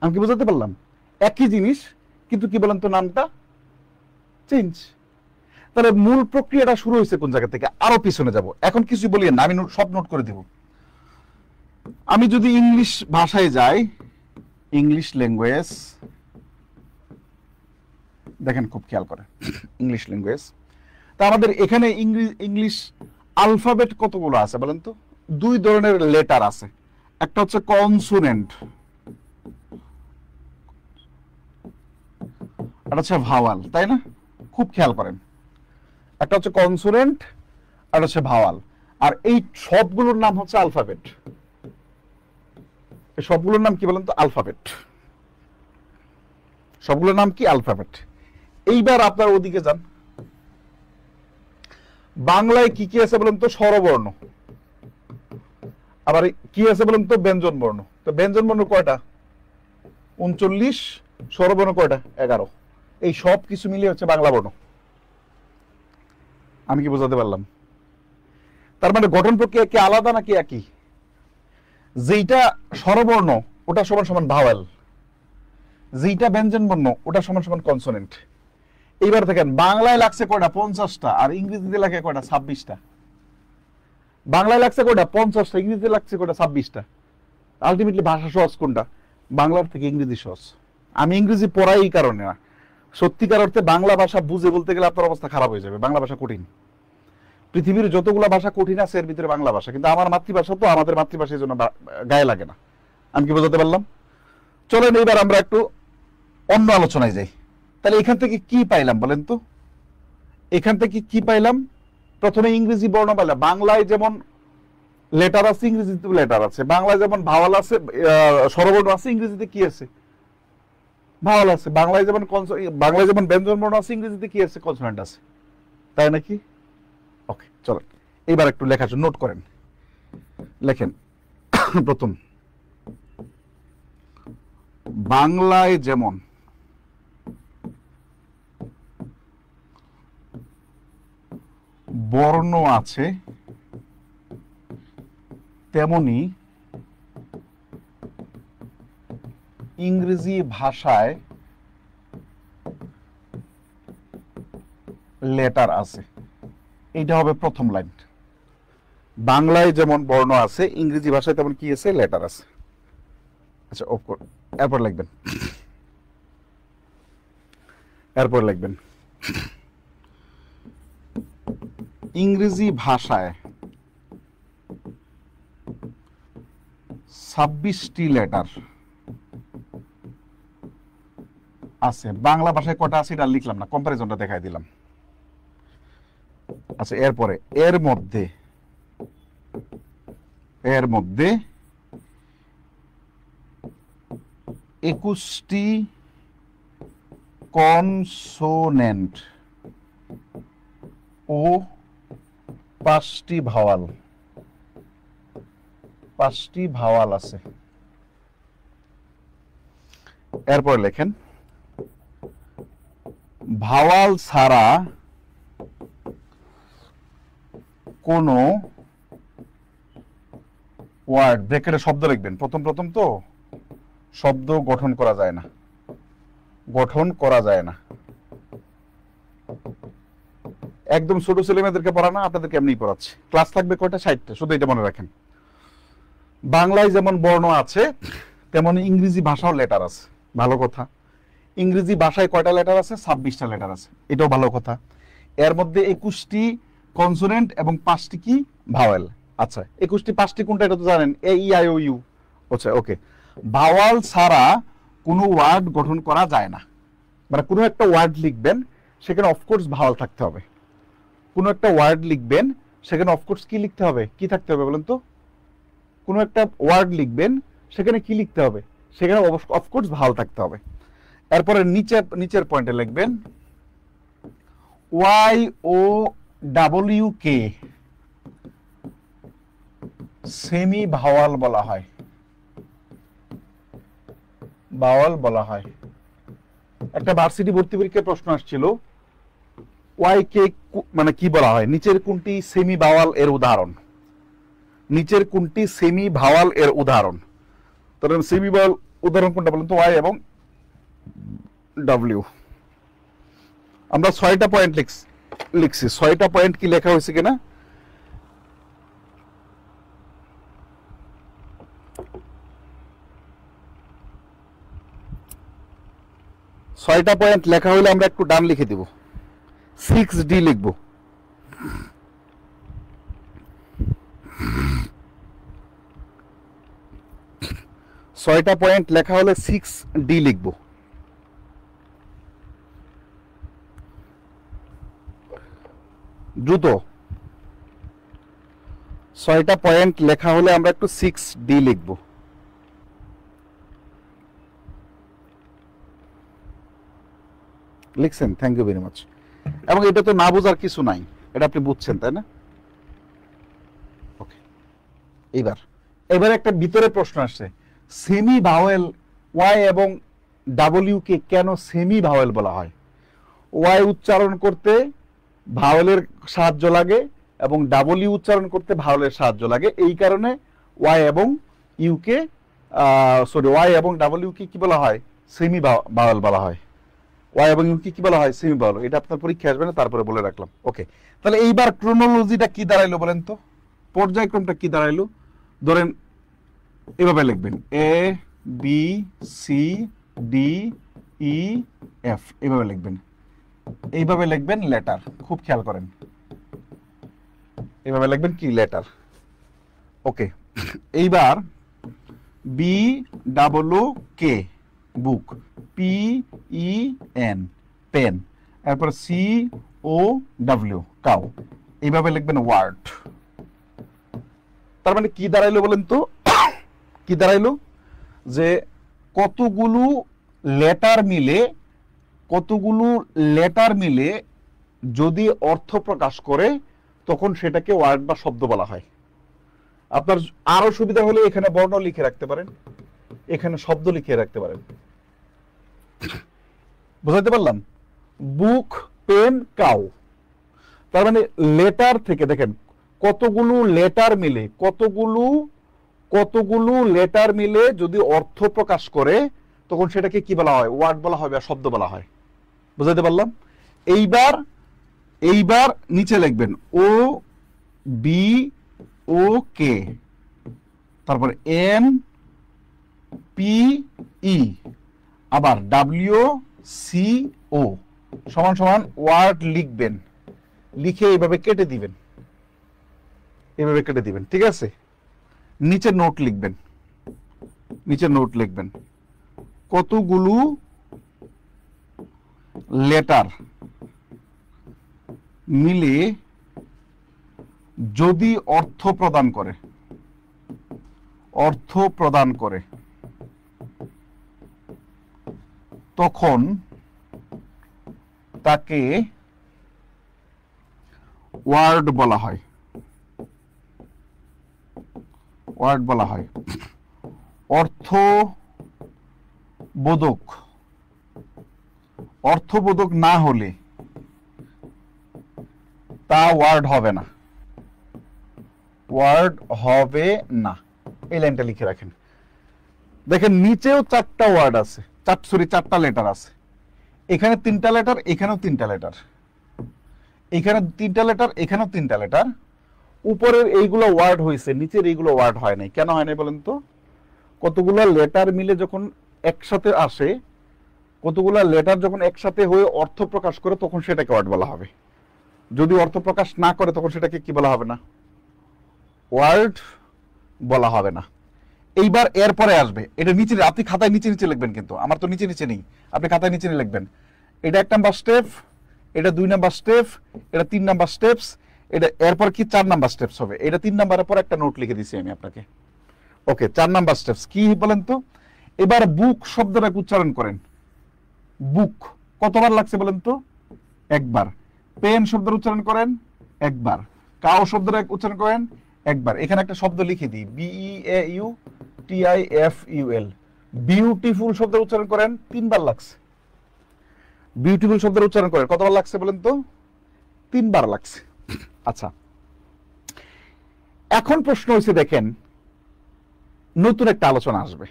আমি কি বোঝাতে পারলাম? একই জিনিস, কিন্তু কি বলেন তো? নামটা চেঞ্জ। তাহলে মূল প্রক্রিয়াটা শুরু হয়েছে কোন জায়গা থেকে? আরো পিছনে যাব। এখন কিছু বলি না, আমি সব নোট করে দেব। আমি যদি ইংলিশ ভাষায় যাই, ইংলিশ ল্যাঙ্গুয়েজ, দেখেন খুব খেয়াল করে, ইংলিশ ল্যাঙ্গুয়েজ। তা আমাদের এখানে ইংলিশ আলফাবেট কতগুলো আছে বলেন তো? 2 ধরনের লেটার আছে। একটা হচ্ছে কনসোনেন্ট, আর হচ্ছে ভাওয়াল, তাই না? খুব খেয়াল করেন, একটা হচ্ছে কনসোনেন্ট আর হচ্ছে ভাওয়াল। আর এই সবগুলোর নাম হচ্ছে আলফাবেট। এই সবগুলোর নাম কি বলেন তো? আলফাবেট। সবগুলোর নাম কি? আলফাবেট। এইবার আপনার ওদিকে যান, বাংলায় কি কি আছে বলেন তো? স্বরবর্ণ। আবার কি আছে বলেন তো? ব্যঞ্জন বর্ণ। তো ব্যঞ্জন বর্ণ কয়টা? 39। স্বরবর্ণ কয়টা? 11। এই সব কিছু মিলিয়ে হচ্ছে বাংলা বর্ণ। আমি কি বোঝাতে পারলাম? তার মানে গঠন প্রক্রিয়া কি আলাদা নাকি একই? যেইটা স্বরবর্ণ ওটা সমান সমান ভাওয়েল, যেইটা ব্যঞ্জন বর্ণ ওটা সমান সমান কনসোনেন্ট। এইবার দেখেন বাংলায় লাগছে কয়টা? 50টা, আর ইংরেজিতে লাগে কয়টা? 26টা। বাংলায় লাগছে কয়টা? 50টা, ইংরেজিতে লাগছে কয়টা? 26টা। আলটিমেটলি ভাষা সহজ কোনটা? বাংলার থেকে ইংরেজি সহজ। আমি ইংরেজি পড়াই এই কারণে না, সত্যিকার অর্থে বাংলা ভাষা বুঝে বলতে গেলে আপনার অবস্থা খারাপ হয়ে যাবে। বাংলা ভাষা কঠিন, পৃথিবীর যতগুলো ভাষা কঠিন আছে এর ভিতরে বাংলা ভাষা, কিন্তু আমার মাতৃভাষা তো আমাদের মাতৃভাষা, এই জন্য গায়ে লাগে না। আমি কি বোঝাতে পারলাম? চলেন এইবার আমরা একটু অন্য আলোচনায় যাই। তাহলে এখান থেকে কি পাইলাম বলেন তো? এখান থেকে কি পাইলাম? প্রথমে ইংরেজি বর্ণ পাইলাম। বাংলায় যেমন লেটার আছে, ইংরেজিতে লেটার আছে। বাংলায় যেমন ভাওয়াল আছে, স্বরবর্ণ আছে, ইংরেজিতে কি আছে? ভাওয়াল আছে। বাংলায় যেমন ব্যঞ্জন বর্ণ আছে, ইংরেজিতে কি আছে? কনসোনেন্ট আছে। তাই নাকি? ওকে, চলেন এইবার একটু লেখা নোট করেন। লেখেন প্রথম, বাংলায় যেমন বর্ণ আছে তেমনি ইংরেজি ভাষায় লেটার আছে। এইটা হবে প্রথম লাইন। বাংলায় যেমন বর্ণ আছে, ইংরেজি ভাষায় তেমন কি আছে? লেটার আছে। আচ্ছা, এরপর লিখবেন ইংরেজি ভাষায় 26টি লেটার আছে। বাংলা ভাষায় কটা আছে এটা লিখলাম না, কম্পারিজনটা দেখাই দিলাম। আচ্ছা, এরপরে এর মধ্যে 21টি কনসোনেন্ট ও 5টি ভাওয়াল আছে। এরপর লেখেন ভাওয়াল ছাড়া কোন ওয়ার্ড, ব্র্যাকেটে শব্দ লিখবেন। প্রথম তো শব্দ গঠন করা যায় না। একদম ছোট ছেলেমেয়েদেরকে পড়া না, আপনাদেরকে এমনি পড়াচ্ছি। ক্লাস থাকবে কয়টা? 60টা। শুধু এটা মনে রাখেন। বাংলায় যেমন বর্ণ আছে তেমন ইংরেজি ভাষাও লেটার আছে। ভালো কথা। ইংরেজি ভাষায় কয়টা লেটার আছে? 26টা লেটার আছে। এটাও ভালো কথা। এর মধ্যে 21টি কনসোনেন্ট এবং 5টি কি? ভাওয়েল। আচ্ছা, 21টি 5টি কোনটা এটা তো জানেন, এ ই আই ও ইউ। আচ্ছা, ওকে। ভাওয়াল ছাড়া কোনো ওয়ার্ড গঠন করা যায় না। মানে কোনো একটা ওয়ার্ড লিখবেন, সেখানে অফকোর্স ভাওয়াল থাকতে হবে। কোনো একটা ওয়ার্ড লিখবেন, সেখানে অফকোর্স কি লিখতে হবে? কি থাকতে হবে বলেন তো? কোনো একটা ওয়ার্ড লিখবেন, সেখানে কি লিখতে হবে? সেখানে অফকোর্স ভাওয়াল থাকতে হবে। এরপরে নিচের পয়েন্টে লিখবেন YOWK সেমি ভাওয়াল বলা হয়। একটা ভার্সিটি ভর্তি পরীক্ষায় প্রশ্ন আসছিল, YK মানে কি বলা হয়? নিচের কোনটি সেমি ভাওয়াল এর উদাহরণ? তাহলে সেমি ভাওয়াল উদাহরণ কোনটা বলেন তো? Y এবং W। আমরা 6টা পয়েন্ট লিখছি। 6টা পয়েন্ট কি লেখা হয়েছে কিনা? ছয়টা পয়েন্ট লেখা হলে আমরা একটু ডান লিখে দিব, 6D লিখব। ছয়টা পয়েন্ট লেখা হলে 6D লিখব। দ্রুত 6টা পয়েন্ট লেখা হলে আমরা একটু 6D লিখব। লিখছেন? Thank you very much. এবং এটা তো না বোঝার কিছু নাই, এটা আপনি বুঝছেন, তাই না? ওকে। এবার একটা ভিতরে প্রশ্ন আসছে, সেমি ভাওয়েল Y এবং W কে কেন সেমি ভাওয়েল বলা হয়? ওয়াই উচ্চারণ করতে ভাওয়েলের সাহায্য লাগে এবং ডাবল ইউ উচ্চারণ করতে ভাওয়েলের সাহায্য লাগে। এই কারণে ওয়াই এবং ইউকে ওয়াই এবং ডাবল ইউকে কি বলা হয়? সেমি ভাওয়েল বলা হয়। ওয়াই এবং ইউকে কি বলা হয়? Semi vowel. এটা আপনার পরীক্ষা আসবে না, তারপরে বলে রাখলাম। ওকে, তাহলে এইবার ক্রোনোলজিটা কি দাঁড়াইলো বলেন তো? পর্যায়ক্রমটা কি দাঁড়াইলো? ধরেন এভাবে লিখবেন A B C D E F, এইভাবে লিখবেন। এইভাবে লিখবেন লেটার, খুব খেয়াল করেন, এইভাবে লিখবেন কি? লেটার। ওকে, এইবার বি ডাবলু কে বুক, পি ই এন পেন, এরপর সি ও ডাব্লিউ কাউ, এইভাবে লিখবেন ওয়ার্ড। তার মানে কি দাঁড়াইলো বলেন তো? কি দাঁড়াইলো? যে কতগুলো লেটার মিলে যদি অর্থ প্রকাশ করে তখন সেটাকে ওয়ার্ড বা শব্দ বলা হয়। আপনার আরো সুবিধা হলে এখানে বর্ণ লিখে রাখতে পারেন, এখানে শব্দ লিখে রাখতে পারেন। বুঝাতে পারলাম? বুক, পেন, কাউ। তার মানে লেটার থেকে দেখেন কতগুলো লেটার মিলে যদি অর্থ প্রকাশ করে তখন সেটাকে কি বলা হয়? ওয়ার্ড বলা হয় বা শব্দ বলা হয়। বুঝাতে পারলাম? এইবার নিচে লিখবেন ও বি ও কে, তারপর এন পি ই, আবার ডাব্লিউ সি ও সমান সমান ওয়ার্ড লিখবেন। লিখে এইভাবে কেটে দিবেন, ঠিক আছে? নিচে নোট লিখবেন কতগুলো লেটার মিলে যদি অর্থ প্রদান করে তখন তাকে ওয়ার্ড বলা হয়। অর্থবোধক না হলে তা ওয়ার্ড হবে না। এই লাইনটা লিখে রাখেন। দেখেন নিচেও চারটা লেটার আছে। এখানে তিনটা লেটার, এখানেও তিনটা লেটার, এখানেও তিনটা লেটার। উপরের এইগুলো ওয়ার্ড হয়েছে, নিচের এইগুলো ওয়ার্ড হয় নাই। কেন হয় নাই বলেন তো? কতগুলো লেটার মিলে যখন একসাথে আসে, হয়ে অর্থ প্রকাশ করে তখন সেটাকে ওয়ার্ড বলা হবে। যদি অর্থ প্রকাশ না করে তখন সেটাকে কি বলা হবে না? ওয়ার্ড বলা হবে না। এইবার এরপরে আসবে, এটা নিচে, আপনি খাতায় নিচে লিখবেন, কিন্তু আমার তো নিচে নেই, আপনি খাতায় নিচে লিখবেন। এটা 1 নাম্বার স্টেপ, এটা 2 নাম্বার স্টেপ, এটা 3 নাম্বার স্টেপস, এটা এরপর কি 4 নাম্বার স্টেপস হবে। এটা 3 নাম্বারের পর একটা নোট লিখে দিছি আমি আপনাকে। ওকে, 4 নাম্বার স্টেপস কি বলেন তো? এবার বুক শব্দটাকে উচ্চারণ করেন। বুক কতবার লাগছে বলেন তো? একবার। পেন শব্দের উচ্চারণ করেন একবার। কাউ শব্দটা উচ্চারণ করেন একবার। এখানে একটা শব্দ লিখে দিই, BEAUTIFUL। বিউটিফুল শব্দের উচ্চারণ করেন 3 বার লাগছে। বিউটিফুল শব্দের উচ্চারণ করেন কতবার লাগছে বলেন তো? 3 বার লাগছে। আচ্ছা, এখন প্রশ্ন হচ্ছে, দেখেন নতুন একটা আলোচনা আসবে,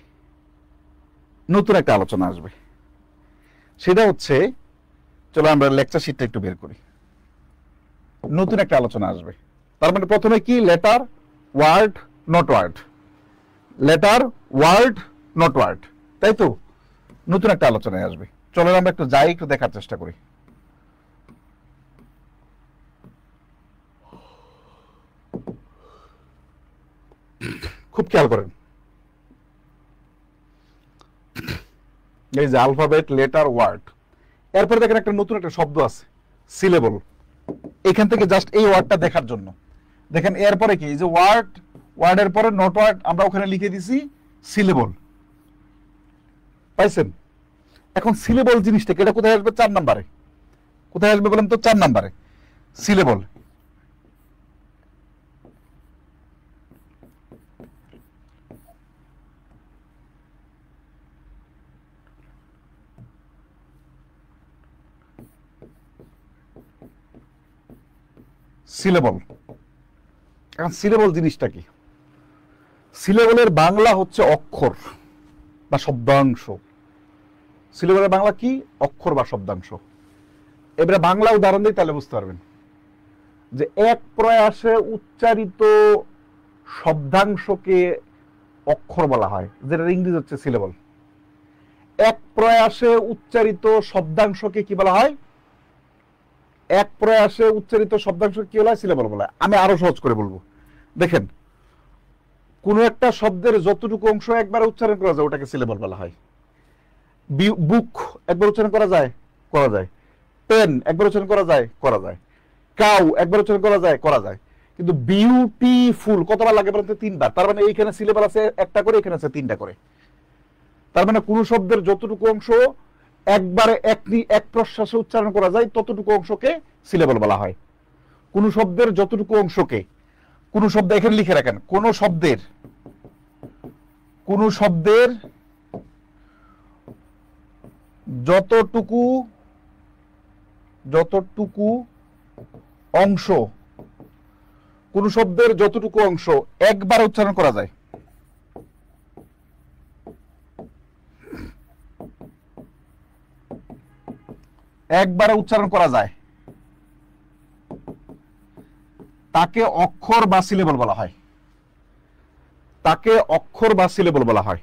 সেটা হচ্ছে, চলো আমরা লেকচার শিটটা একটু বের করি। নতুন একটা আলোচনা আসবে। তার মানে প্রথমে কি? Letter, word, not word, letter, word, not word, তাই তো? নতুন একটা আলোচনায় আসবে। চলো আমরা একটু যাই, একটু দেখার চেষ্টা করি। খুব খেয়াল করেন, এই যে অ্যালফাবেট, লেটার, ওয়ার্ড, এরপরে দেখেন একটা নতুন একটা শব্দ আছে, সিলেবল। এখান থেকে জাস্ট এই ওয়ার্ডটা দেখার জন্য দেখেন, এরপরে কি? এই যে ওয়ার্ডের পরে নট ওয়ার্ড, আমরা ওখানে লিখে দিছি সিলেবল। পাইছেন? এখন সিলেবল জিনিসটা এটা কোথায় আসবে? 4 নাম্বারে। কোথায় আসবে বলেন তো? 4 নাম্বারে সিলেবল। সিলেবল। এখন সিলেবল জিনিসটা কি? সিলেবলের বাংলা হচ্ছে অক্ষর বা শব্দাংশ। সিলেবলের বাংলা কি? অক্ষর বা শব্দাংশ। এবারে বাংলা উদাহরণ দিই, তাহলে বুঝতে পারবেন যে এক প্রয়াসে উচ্চারিত শব্দাংশকে অক্ষর বলা হয়, যেটা ইংরেজি হচ্ছে সিলেবল। এক প্রয়াসে উচ্চারিত শব্দাংশকে কি বলা হয়? এক প্রয়াসে উচ্চারিত শব্দাংশকে কি বলা হয়? সিলেবল বলা হয়। আমি আরো সহজ করে বলবো, দেখেন, কোন একটা শব্দের যতটুকু অংশ একবার উচ্চারণ করা যায় ওটাকে সিলেবল বলা হয়। বুক একবার উচ্চারণ করা যায়, করা যায়। পেন একবার উচ্চারণ করা যায়, করা যায়। কাউ একবার উচ্চারণ করা যায়, করা যায়। কিন্তু বিউটিফুল কতবার লাগে বলতে? 3 বার। তার মানে এইখানে সিলেবল আছে একটা করে, এখানে আছে 3টা করে। তার মানে কোন শব্দের যতটুকু অংশ একবারে এক প্রশ্বাসে উচ্চারণ করা যায় ততটুকু অংশকে সিলেবল বলা হয়। কোন শব্দের যতটুকু অংশকে, কোন শব্দ, এখানে লিখে রাখেন, কোন শব্দের যতটুকু অংশ, কোন শব্দের যতটুকু অংশ একবার উচ্চারণ করা যায়, একবারে উচ্চারণ করা যায়, তাকে অক্ষর বা সিলেবল বলা হয়। তাকে অক্ষর বা সিলেবল বলা হয়।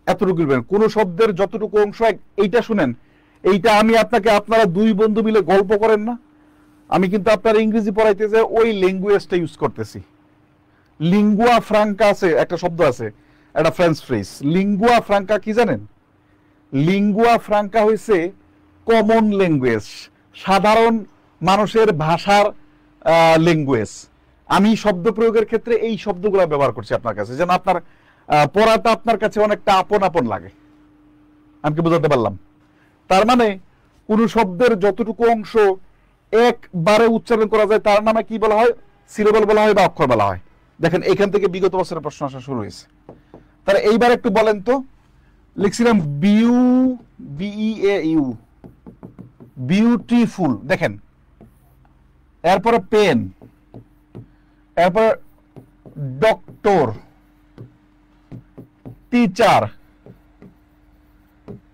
এতটুকু বলবেন, কোন শব্দের যতটুকু অংশ, এইটা শুনেন, এইটা আমি আপনাকে, আপনারা 2 বন্ধু মিলে গল্প করেন না, আমি কিন্তু আপনার ইংরেজি পড়াইতে যে ওই ল্যাঙ্গুয়েজটা ইউজ করতেছি। লিঙ্গুয়া ফ্রাঙ্কা আছে, একটা শব্দ আছে, একটা ফ্রেঞ্চ ফ্রেজ। লিঙ্গুয়া ফ্রাঙ্কা কি জানেন? লিঙ্গুয়া ফ্রাঙ্কা হইছে কমন ল্যাঙ্গুয়েজ, সাধারণ মানুষের ভাষার ল্যাঙ্গুয়েজ। আমি শব্দ প্রয়োগের ক্ষেত্রে এই শব্দগুলো ব্যবহার করছি আপনার কাছে, যেন আপনার পড়াটা আপনার কাছে অনেকটা আপন আপন লাগে। আমি কি বোঝাতে পারলাম? তার মানে কোন শব্দের যতটুকু অংশ একবারে উচ্চারণ করা যায় তার নামে কি বলা হয়? সিলেবল বলা হয় বা অক্ষর বলা হয়। দেখেন, এখান থেকে বিগত বছরের প্রশ্ন আসা শুরু হয়েছে। তাহলে এইবার একটু বলেন তো, লিখছিলাম বিইএইউ, বিউটিফুল। দেখেন, এরপরে পেন, এরপর ডক্টর, টিচার।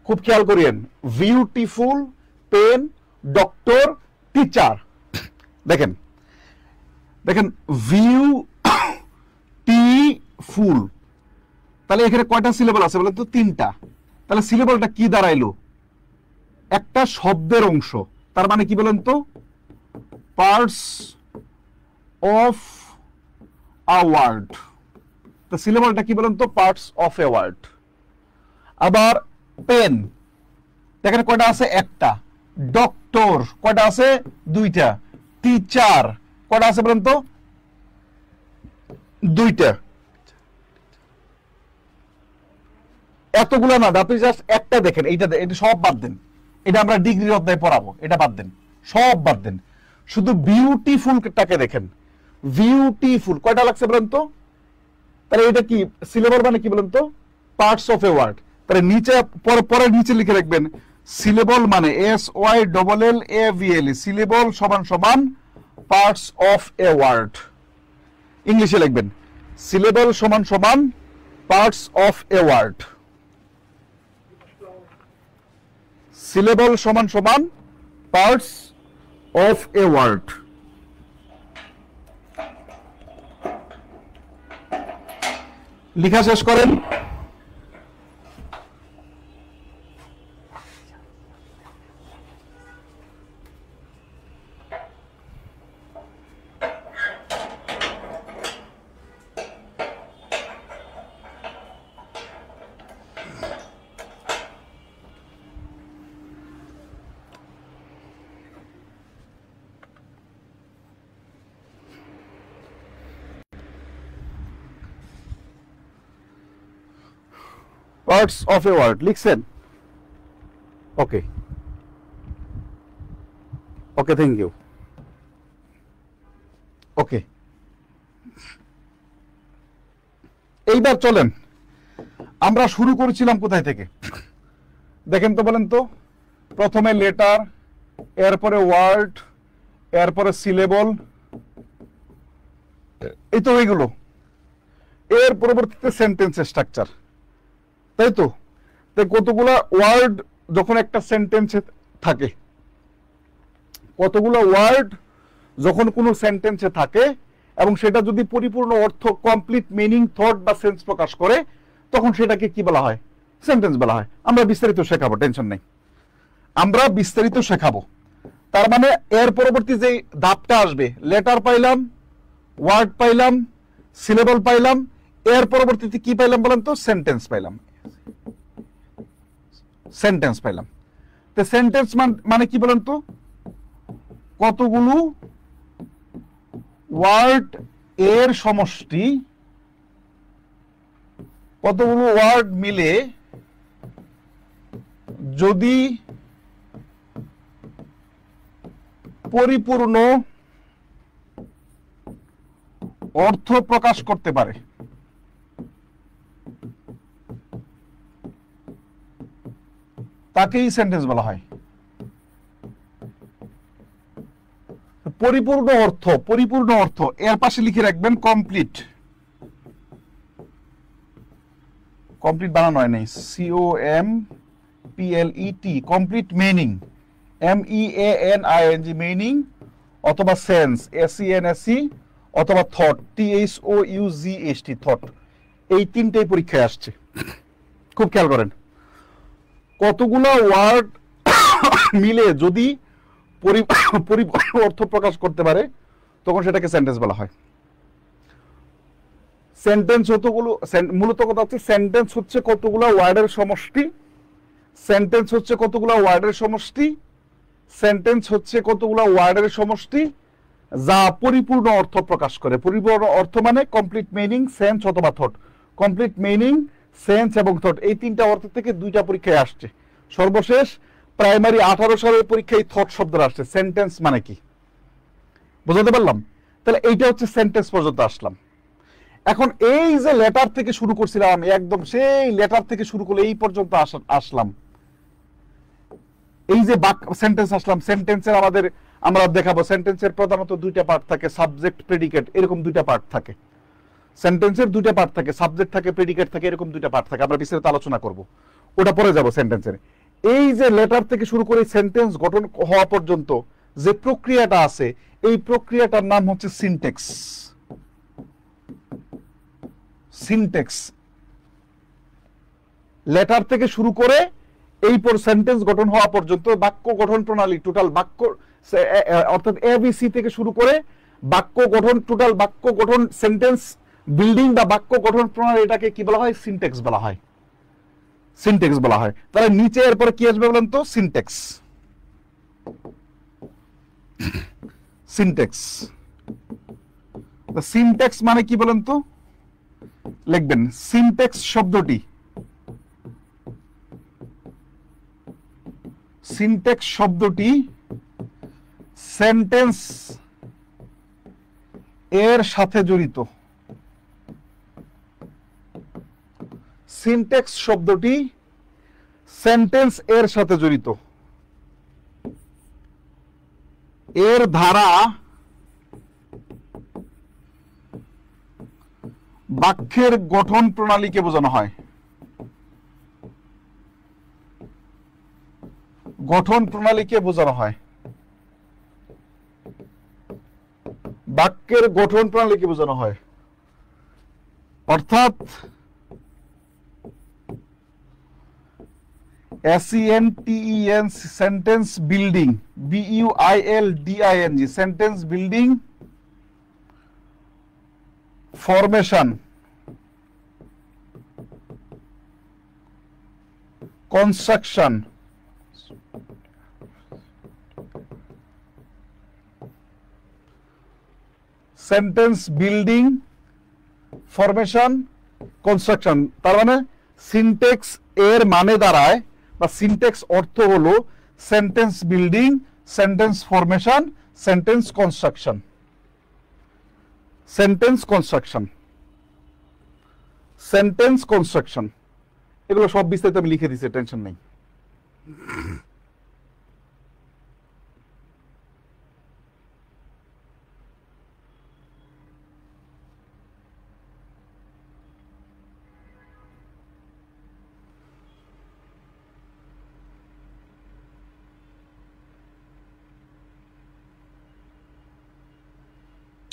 খুব খেয়াল করিয়েন, বিউটিফুল, পেন, ডক্টর, টিচার। দেখেন দেখেন, বিউটিফুল, তাহলে এখানে কয়টা সিলেবল আছে বলেন তো? 3টা। তাহলে সিলেবলটা কি দাঁড়াইলো? একটা শব্দের অংশ। তার মানে কি বলেন তো? Parts of a word. তো সিলেবলটা কি বলেন তো? Parts of a word. আবার পেন, দেখেন কয়টা আছে? একটা। ডক্টর কয়টা আছে? 2টা। টিচার কয়টা আছে বলেন তো? 2টা। এতগুলো না, আপনি জাস্ট একটা দেখেন। এটা সব বাদ দেন, এটা আমরা ডিগ্রির অধ্যায়ে পড়াবো, এটা বাদ দেন, সব বাদ দেন। শুধু বিউটিফুলটাকে দেখেন। বিউটিফুল কয়টা লাগছে বলেন তো? তাহলে এটা কি সিলেবল মানে কি বলেন তো? Parts of a word. তাহলে নিচে পরে নিচে লিখে রাখবেন, সিলেবল মানে SYLLAVL, সিলেবল সমান সমান পার্টস অফ এ ওয়ার্ড। ইংলিশে লিখবেন, সিলেবল সমান সমান parts of a word. Syllable সমান সমান পার্টস অফ এ ওয়ার্ড। লিখা শেষ করেন। পার্টস অফ এ ওয়ার্ড লিখছেন? ওকে ওকে, থ্যাংক ইউ। ওকে, এইবার চলেন, আমরা শুরু করেছিলাম কোথায় থেকে দেখেন তো, বলেন তো। প্রথমে লেটার, এরপরে ওয়ার্ড, এরপরে সিলেবল, এই তো এইগুলো। এর পরবর্তীতে সেন্টেন্সের স্ট্রাকচার, তাই তো? তাই কতগুলা ওয়ার্ড যখন একটা সেন্টেন্সে থাকে, কতগুলো ওয়ার্ড যখন কোনো সেন্টেন্সে থাকে এবং সেটা যদি পরিপূর্ণ অর্থ, কমপ্লিট মিনিং, থট বা সেন্স প্রকাশ করে, তখন সেটাকে কি বলা হয়? সেন্টেন্স বলা হয়। আমরা বিস্তারিত শেখাবো, টেনশন নেই, আমরা বিস্তারিত শেখাবো। তার মানে এর পরবর্তী যে ধাপটা আসবে, লেটার পাইলাম, ওয়ার্ড পাইলাম, সিলেবল পাইলাম, এর পরবর্তীতে কি পাইলাম বলেন তো? সেন্টেন্স পাইলাম, সেন্টেন্স পাইলাম। তো সেন্টেন্স মানে কি বলেন তো? কতগুলো ওয়ার্ড এর সমষ্টি, কতগুলো ওয়ার্ড মিলে যদি পরিপূর্ণ অর্থ প্রকাশ করতে পারে, তাকেই সেন্টেন্স বলা হয়। পরিপূর্ণ অর্থ, পরিপূর্ণ অর্থ এর পাশে লিখে রাখবেন কমপ্লিট। কমপ্লিট বানানো হয় নাই, COMPLET, complete meaning, MEANING, meaning, অথবা সেন্স, SENSE, অথবা থট, THOUGHT, থট। এই তিনটেই পরীক্ষায় আসছে, খুব খেয়াল করেন। কতগুলো ওয়ার্ড মিলে যদি পরিপূর্ণ অর্থ প্রকাশ করতে পারে, তখন সেটাকে সেন্টেন্স বলা হয়। সেন্টেন্স কতগুলো, মূলত কথা হচ্ছে সেন্টেন্স হচ্ছে কতগুলো ওয়ার্ডের সমষ্টি, সেন্টেন্স হচ্ছে কতগুলো ওয়ার্ডের সমষ্টি, সেন্টেন্স হচ্ছে কতগুলো ওয়ার্ডের সমষ্টি যা পরিপূর্ণ অর্থ প্রকাশ করে। পরিপূর্ণ অর্থ মানে কমপ্লিট মিনিং, সেন্স অথবা থট। কমপ্লিট মিনিং, সেন্স এবং থট, এই তিনটা অর্থ থেকে দুইটা পরীক্ষায় আসছে। সর্বশেষ প্রাইমারি 18 সালের পরীক্ষায় থট শব্দটা আসছে। সেন্টেন্স মানে কি বুঝাতে পারলাম? তাহলে এইটা হচ্ছে সেন্টেন্স পর্যন্ত আসলাম। এখন এই যে লেটার থেকে শুরু করছিলাম আমি, একদম সেই লেটার থেকে শুরু করলে এই পর্যন্ত আসলাম, এই যে সেন্টেন্স আসলাম। সেন্টেন্সের আমরা দেখাবো, সেন্টেন্সের প্রধানত দুইটা পার্ট থাকে, সাবজেক্ট, প্রেডিকেট, এরকম দুইটা পার্ট থাকে। সেন্টেন্সের দুইটা পার্ট থাকে, সাবজেক্ট থাকে, প্রেডিকেট থাকে, এরকম দুইটা পার্ট থাকে। আমরা বিস্তারিত আলোচনা করব, ওটা পরে যাব সেন্টেন্সের। এই যে লেটার থেকে শুরু করে সেন্টেন্স গঠন হওয়া পর্যন্ত যে প্রক্রিয়াটা আছে, এই প্রক্রিয়াটার নাম হচ্ছে সিনট্যাক্স। সিনট্যাক্স, লেটার থেকে শুরু করে এই সেন্টেন্স গঠন হওয়া পর্যন্ত বাক্য গঠন প্রণালী, টোটাল বাক্য, অর্থাৎ ABC থেকে শুরু করে বাক্য গঠন, টোটাল বাক্য গঠন, সেন্টেন্স বিল্ডিং বা বাক্য গঠন প্রণালী, এটাকে কি বলা হয়? সিনট্যাক্স বলা হয়। সিনট্যাক্স বলা হয়। তাহলে নিচে এরপরে কি আসবে বলেন তো? সিনট্যাক্স। সিনট্যাক্স, সিনট্যাক্স মানে কি বলেন তো? লিখবেন সিনট্যাক্স শব্দটি, সিনট্যাক্স শব্দটি সেন্টেন্স এর সাথে জড়িত। সিনট্যাক্স শব্দটি সেন্টেন্স এর সাথে জড়িত। এর ধারা বাক্যের গঠন প্রণালীকে বোঝানো হয়। গঠন প্রণালীকে বোঝানো হয়, বাক্যের গঠন প্রণালীকে বোঝানো হয়। অর্থাৎ SENTENS, sentence building, BUILDING, sentence building, formation, construction, sentence building, formation, construction. তার মানে সিনট্যাক্স এর মানে দাঁড়ায়, বা সিনট্যাক্স অর্থ হলো sentence building, sentence formation, sentence construction. Sentence construction, sentence construction, এগুলো সব বিস্তারিত আমি লিখে দিচ্ছি, টেনশন নেই।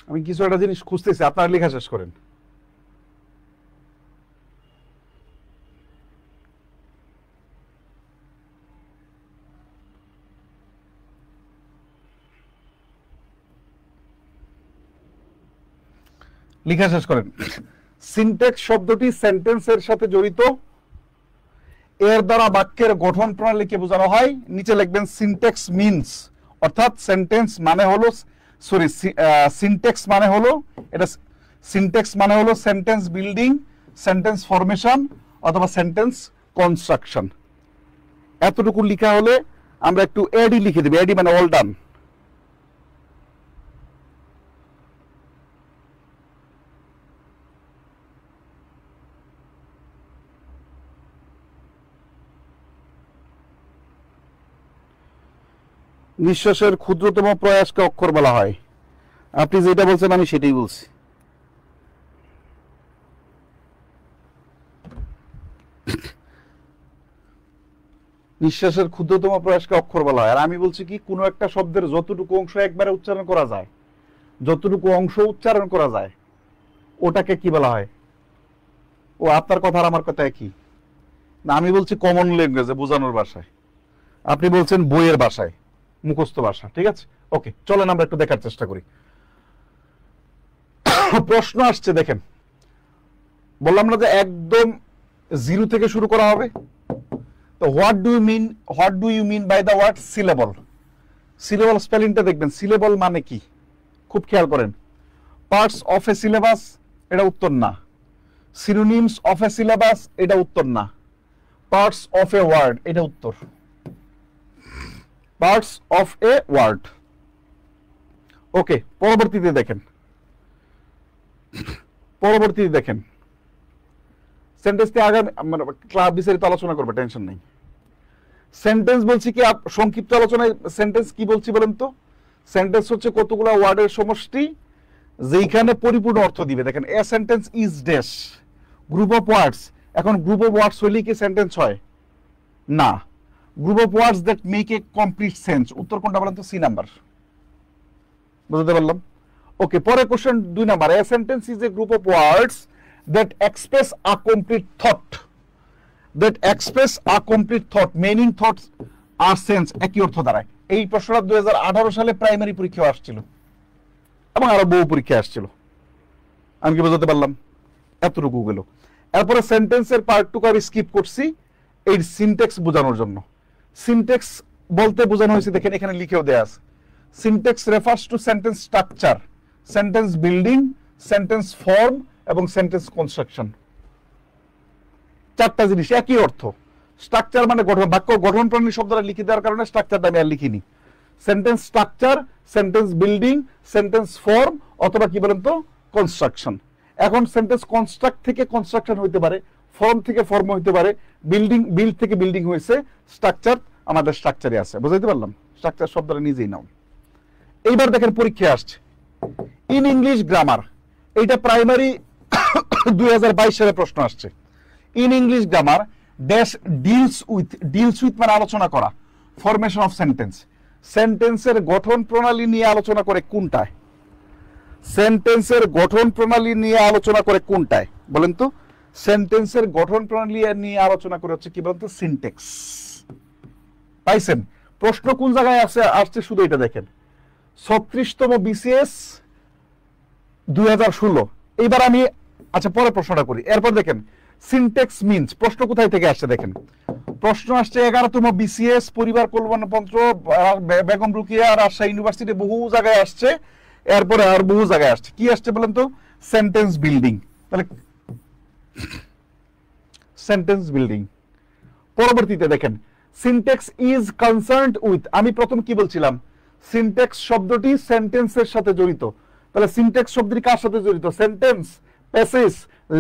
আমি কিছু একটা জিনিস খুঁজতেছি, আপনারা লেখা শেষ করেন। লেখা শেষ করেন। সিনট্যাক্স শব্দটি সেন্টেন্সের সাথে জড়িত, এর দ্বারা বাক্যের গঠন প্রণালীকে বোঝানো হয়। নিচে লিখবেন সিনট্যাক্স মিনস, অর্থাৎ সেন্টেন্স মানে হলো সিনট্যাক্স মানে হলো এটা, সিনট্যাক্স মানে হলো সেন্টেন্স বিল্ডিং, সেন্টেন্স ফরমেশন অথবা সেন্টেন্স কনস্ট্রাকশন। এতটুকু লেখা হলে আমরা একটু এডি লিখে দেব, এডি মানে অল ডান। নিঃশ্বাসের ক্ষুদ্রতম প্রয়াসকে অক্ষর বলা হয়। আপনি যেটা বলছেন আমি সেটাই বলছি। নিঃশ্বাসের ক্ষুদ্রতম প্রয়াসকে অক্ষর বলা হয়, আর আমি বলছি কি কোনো একটা শব্দের যতটুকু অংশ একবারে উচ্চারণ করা যায়, যতটুকু অংশ উচ্চারণ করা যায় ওটাকে কি বলা হয়? ও আপনার কথা আর আমার কথা একই না, আমি বলছি কমন ল্যাঙ্গুয়েজে, বোঝানোর ভাষায়, আপনি বলছেন বইয়ের ভাষায়, মুখস্থ ভাষা। ঠিক আছে, ওকে, চলেন আমরা একটু দেখার চেষ্টা করি। প্রশ্ন আসছে দেখেন, বললাম না যে একদম জিরো থেকে শুরু করা হবে। তো what do you mean by the word syllable? Syllable স্পেলিংটা দেখবেন, সিলেবল মানে কি খুব খেয়াল করেন। পার্টস অফ এ সিলেবাস, এটা উত্তর না। সিনোনিমস অফ এ সিলেবাস, এটা উত্তর না। পার্টস অফ এ ওয়ার্ড, এটা উত্তর। Parts of a word. Okay, পরবর্তীতে দেখেন, সেন্টেন্সটি আগামী ক্লাস বিস্তারিত আলোচনা করবে, টেনশন নেই। সেন্টেন্স বলছি কি, সংক্ষিপ্ত আলোচনায় সেন্টেন্স কি বলছি বলেন তো? সেন্টেন্স হচ্ছে কতগুলো ওয়ার্ডের সমষ্টি যেখানে পরিপূর্ণ অর্থ দিবে। দেখেন, a sentence is dash, group of words. এখন গ্রুপ অফ ওয়ার্ডস হইলে কি সেন্টেন্স হয়? না। Group of words that make a complete sense, উত্তর কোনটা বলেন তো? C number. বুঝতে পারলাম? ওকে, পরে question 2 number, a sentence is a group of words that express a complete thought, that express a complete thought, meaning, thoughts আর sense একই অর্থ দাঁড়ায়। এই প্রশ্নটা 2018 সালে প্রাইমারি পরীক্ষায় আসছিল এবং আরো বহু পরীক্ষা আসছিল। আমি কি বোঝাতে পারলাম? এতটুকু গেল। এরপরে সেন্টেন্সের পার্ট টুকু আমি স্কিপ করছি এই সিনট্যাক্স বোঝানোর জন্য। সিনট্যাক্স বলতে বোঝানো হয়েছে, দেখেন এখানে লিখেও দেয়া আছে। Syntax refers to sentence structure, sentence building, sentence form এবং সেন্টেন্স কনস্ট্রাকশন। চারটা জিনিস একই অর্থ। স্ট্রাকচার মানে গঠন, বাক্য গঠন প্রণালী শব্দটা লিখে দেওয়ার কারণে স্ট্রাকচারটা আমি আর লিখিনি। Sentence structure, sentence building, sentence form অথবা কি বলেন তো কনস্ট্রাকশন। এখন সেন্টেন্স কনস্ট্রাক্ট থেকে কনস্ট্রাকশন হইতে পারে, ফর্ম থেকে ফর্ম হইতে পারে, বিল্ড থেকে বিল্ডিং হয়েছে, স্ট্রাকচার আমাদের স্ট্রাকচারে আছে। বুঝাইতে পারলাম? স্ট্রাকচার শব্দটা নিজেই নাও। এইবার দেখেন পরীক্ষায় আসছে ইন ইংলিশ গ্রামার, এইটা প্রাইমারি 2022 সালে প্রশ্ন আসছে। In English grammar dash deals with মানে আলোচনা করা, ফরমেশন অফ সেন্টেন্স, সেন্টেন্সের গঠন প্রণালী নিয়ে আলোচনা করে কোনটায়? সেন্টেন্সের গঠন প্রণালী নিয়ে আলোচনা করে কোনটায় বলেন তো? সেন্টেন্সের গঠন প্রণালী নিয়ে আলোচনা করে হচ্ছে কি বলেন তো? সিনট্যাক্স। পাইছেন? প্রশ্ন কোন জায়গায় আসছে শুধু এটা দেখেন, 36তম বিসিএস 2016। এইবার আমি আচ্ছা পরে প্রশ্নটা করি। এরপর দেখেন সিনট্যাক্স মিনস, প্রশ্ন কোথায় থেকে আসছে দেখেন। প্রশ্ন আসছে 11তম বিসিএস, পরিবার কল্যাণ মন্ত্র, বেগম রুকিয়া, রাজশাহী ইউনিভার্সিটি, বহু জায়গায় আসছে। এরপরে আর বহু জায়গায় আসছে। কি আসছে বলেন তো? Sentence building. তাহলে সেন্টেন্স বিল্ডিং। পরবর্তীতে দেখেন সিনট্যাক্স ইজ কনসার্নড উইথ, আমি প্রথম কি বলছিলাম? সিনট্যাক্স শব্দটি সেন্টেন্সের সাথে জড়িত। তাহলে সিনট্যাক্স শব্দটি কার সাথে জড়িত? Sentence, passage,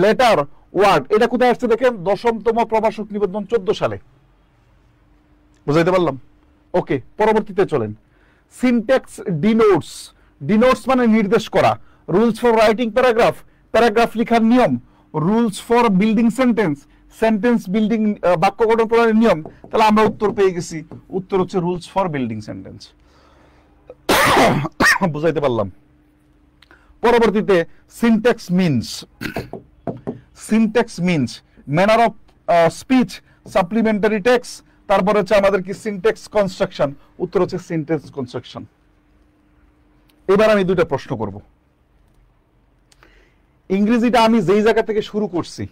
letter, word. এটা কোথায় আসছে দেখেন? 10তম প্রভাষক নিবন্ধন 14 সালে। বুঝাইতে পারলাম? ওকে, পরবর্তীতে চলেন। সিনট্যাক্স ডিনোটস, ডিনোটস মানে নির্দেশ করা। Rules for writing paragraph, paragraph লেখার নিয়ম। Rules for building sentence, sentence building বাক্য গঠন প্রণালীর নিয়ম। তাহলে আমরা উত্তর পেয়ে গেছি, উত্তর হচ্ছে রুলস ফর বিল্ডিং সেন্টেন্স। বুঝাইতে পারলাম? পরবর্তীতে syntax means manner of speech, supplementary text, তারপর হচ্ছে আমাদের কি সিনট্যাক্স কনস্ট্রাকশন। উত্তর হচ্ছে সিনট্যাক্স কনস্ট্রাকশন। এবার আমি দুইটা প্রশ্ন করব। ইংরেজিটা আমি যেই জায়গা থেকে শুরু করছি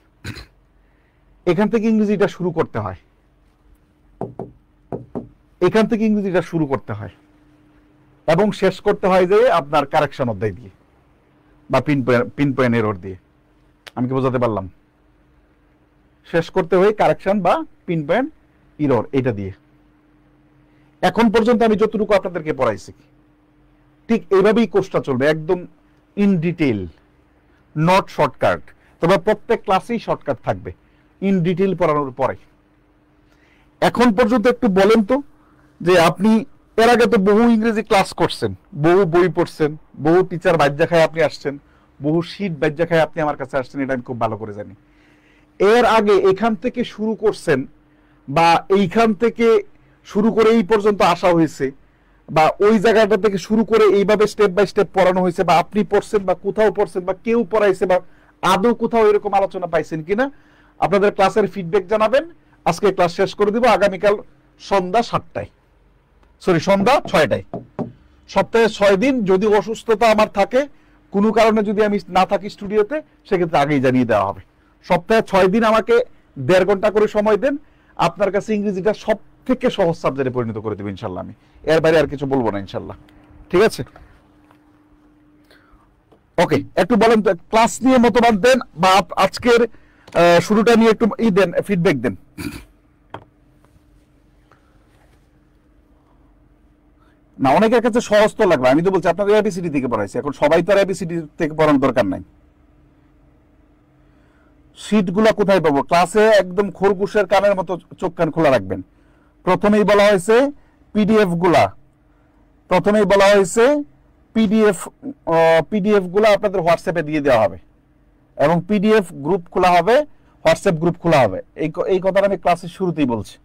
এখান থেকে ইংরেজিটা শুরু করতে হয়, এখান থেকে ইংরেজিটা শুরু করতে হয় এবং শেষ করতে হয় যে আপনার কারেকশন অধ্যায় দিয়ে বা পিন পয়েন্ট এরর দিয়ে। আমি কি বোঝাতে পারলাম? শেষ করতে হয় কারেকশন বা পিন পয়েন্ট এরর এটা দিয়ে। এখন পর্যন্ত আমি যতটুকু আপনাদেরকে পড়াইছি ঠিক এইভাবেই কোর্সটা চলবে, একদম ইন ডিটেইল, নট শর্টকাট। তবে প্রত্যেক ক্লাসেই শর্টকাট থাকবে ইন ডিটেইল পড়ানোর পরে। এখন পর্যন্ত একটু বলেন তো যে আপনি এর আগে তো বহু ইংরেজি ক্লাস করছেন, বহু বই পড়ছেন, বহু টিচার বাজ্যা খায় আপনি আসছেন, বহু শীট বাজ্যা খায় আপনি আমার কাছে আসছেন, এটা আমি খুব ভালো করে জানি। এর আগে এখান থেকে শুরু করছেন বা এইখান থেকে শুরু করে এই পর্যন্ত আসা হয়েছে বা ওই জায়গাটা থেকে শুরু করে এইভাবে স্টেপ বাই স্টেপ পড়ানো হয়েছে বা আপনি পড়ছেন বা কোথাও পড়ছেন বা কেউ পড়াইছে বা আদৌ কোথাও এরকম আলোচনা পাইছেন কিনা আপনাদের ক্লাসের ফিডব্যাক জানাবেন। আজকে ক্লাস শেষ করে দিব আগামীকাল সন্ধ্যা 7টায়, সরি সন্ধ্যা 6টায়। সপ্তাহে 6 দিন। যদি অসুস্থতা আমার থাকে, কোনো কারণে যদি আমি না থাকি স্টুডিওতে, সেক্ষেত্রে আগেই জানিয়ে দেওয়া হবে। সপ্তাহে 6 দিন আমাকে 1.5 ঘন্টা করে সময় দেন, আপনার কাছে ইংরেজিটা সব থেকে সহজ সাবজেক্টে পরিণত করে দেবো ইনশাল্লাহ। আমি এর বাইরে আর কিছু বলবো না ইনশাল্লাহ। ঠিক আছে? ওকে, একটু বলেন তো ক্লাস নিয়ে মতামত দেন বা আজকের শুরুটা নিয়ে একটু দেন, ফিডব্যাক দেন। না, অনেকের কাছে সহজ তো লাগবে। আমি তো বলছি আপনাদের এবিসিডি থেকে পড়াইছি, এখন সবাই তো আর এবিসিডি থেকে পড়ানোর দরকার নাই। শীটগুলা কোথায় পাবো? ক্লাসে একদম খরগোশের কানের মতো চোখ কান খোলা রাখবেন। প্রথমেই বলা হয়েছে পিডিএফ গুলা, প্রথমেই বলা হয়েছে পিডিএফ গুলা আপনাদের হোয়াটসঅ্যাপে দিয়ে দেওয়া হবে এবং পিডিএফ গ্রুপ খোলা হবে, হোয়াটসঅ্যাপ গ্রুপ খোলা হবে। এই কথাটা আমি ক্লাসের শুরুতেই বলছি।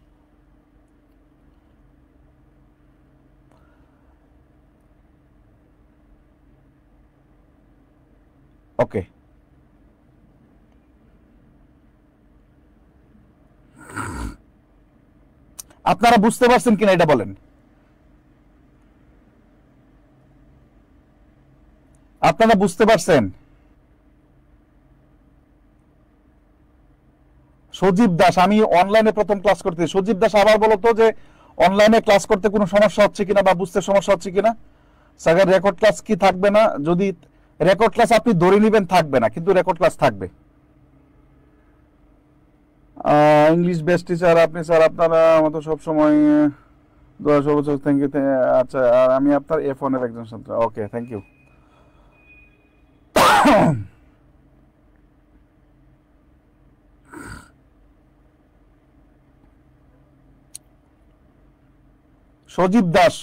ওকে, আপনারা বুঝতে পারছেন কিনা এটা বলেন। আপনারা বুঝতে পারছেন? সজীব দাস, আমি অনলাইনে প্রথম ক্লাস করতে। সজীব দাস আবার বলো তো যে অনলাইনে ক্লাস করতে কোনো সমস্যা হচ্ছে কিনা বা বুঝতে সমস্যা হচ্ছে কিনা। সাগর রেকর্ড ক্লাস কি থাকবে না? যদি রেকর্ড ক্লাস আপনি ধরে নেবেন থাকবে না, কিন্তু রেকর্ড ক্লাস থাকবে। ইংলিশ বেস্ট টিচার আপনি স্যার, আপনারা মতো সবসময় সর্বোচ্চ থ্যাংক ইউ। আচ্ছা, আর আমি আপনার F1 এর একজন ছাত্র। ওকে, থ্যাংক ইউ। সজীব দাস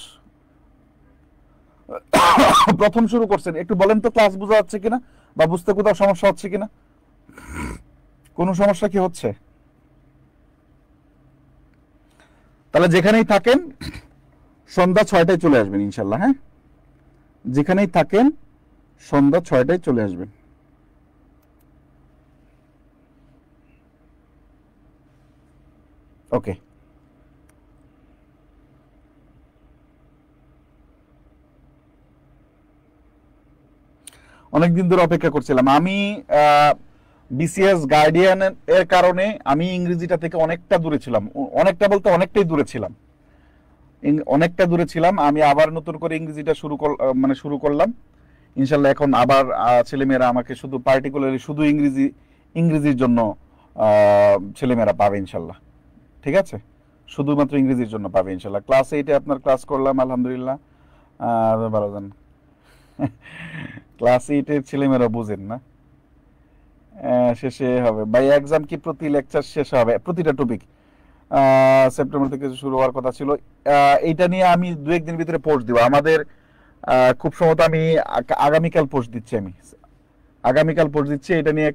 প্রথম শুরু করছেন, একটু বলেন তো ক্লাস বোঝা যাচ্ছে কিনা বা বুঝতে কোথাও সমস্যা হচ্ছে কিনা। কোনো সমস্যা কি হচ্ছে? তাহলে যেখানেই থাকেন সন্ধ্যা 6টায় চলে আসবেন ইনশাল্লাহ। হ্যাঁ, যেখানেই থাকেন সন্ধ্যা 6টায় চলে আসবেন। ওকে, অনেকদিন ধরে অপেক্ষা করছিলাম আমি। বিসিএস গার্ডিয়ান এর কারণে আমি ইংরেজিটা থেকে অনেকটা দূরে ছিলাম, অনেকটা বলতে অনেকটাই দূরে ছিলাম, অনেকটা দূরে ছিলাম। আমি আবার নতুন করে ইংরেজিটা শুরু করলাম ইনশাল্লাহ। এখন আবার ছেলেমেয়েরা আমাকে শুধু পার্টিকুলারলি শুধু ইংরেজির জন্য ছেলেমেয়েরা পাবে ইনশাল্লাহ। ঠিক আছে, শুধুমাত্র ইংরেজির জন্য পাবে ইনশাল্লাহ। ক্লাস 8-এ আপনার ক্লাস করলাম আলহামদুলিল্লাহ, ভালো যান। ক্লাস 8-এর ছেলেমেয়েরা বুঝেন না, শেষে হবে বাই এক্সাম কি প্রতি লেকচার শেষে হবে? প্রতিটা টপিক সেপ্টেম্বর থেকে শুরু হওয়ার কথা ছিল। এইটা নিয়ে আমি 2-1 দিন ভিতরে পোস্ট দিব। আমাদের খুব সম্ভবত আমি আগামীকাল পোস্ট দিচ্ছি। এটা নিয়ে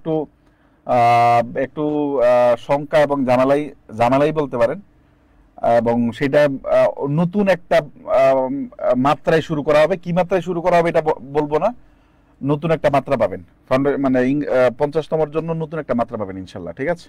একটু শঙ্কা এবং জানালাই বলতে পারেন, এবং সেটা নতুন একটা মাত্রায় শুরু করা হবে। কি মাত্রায় শুরু করা হবে এটা বলবো না, নতুন একটা মাত্রা পাবেন, মানে 50তমর জন্য নতুন একটা মাত্রা পাবেন ইনশাল্লাহ। ঠিক আছে।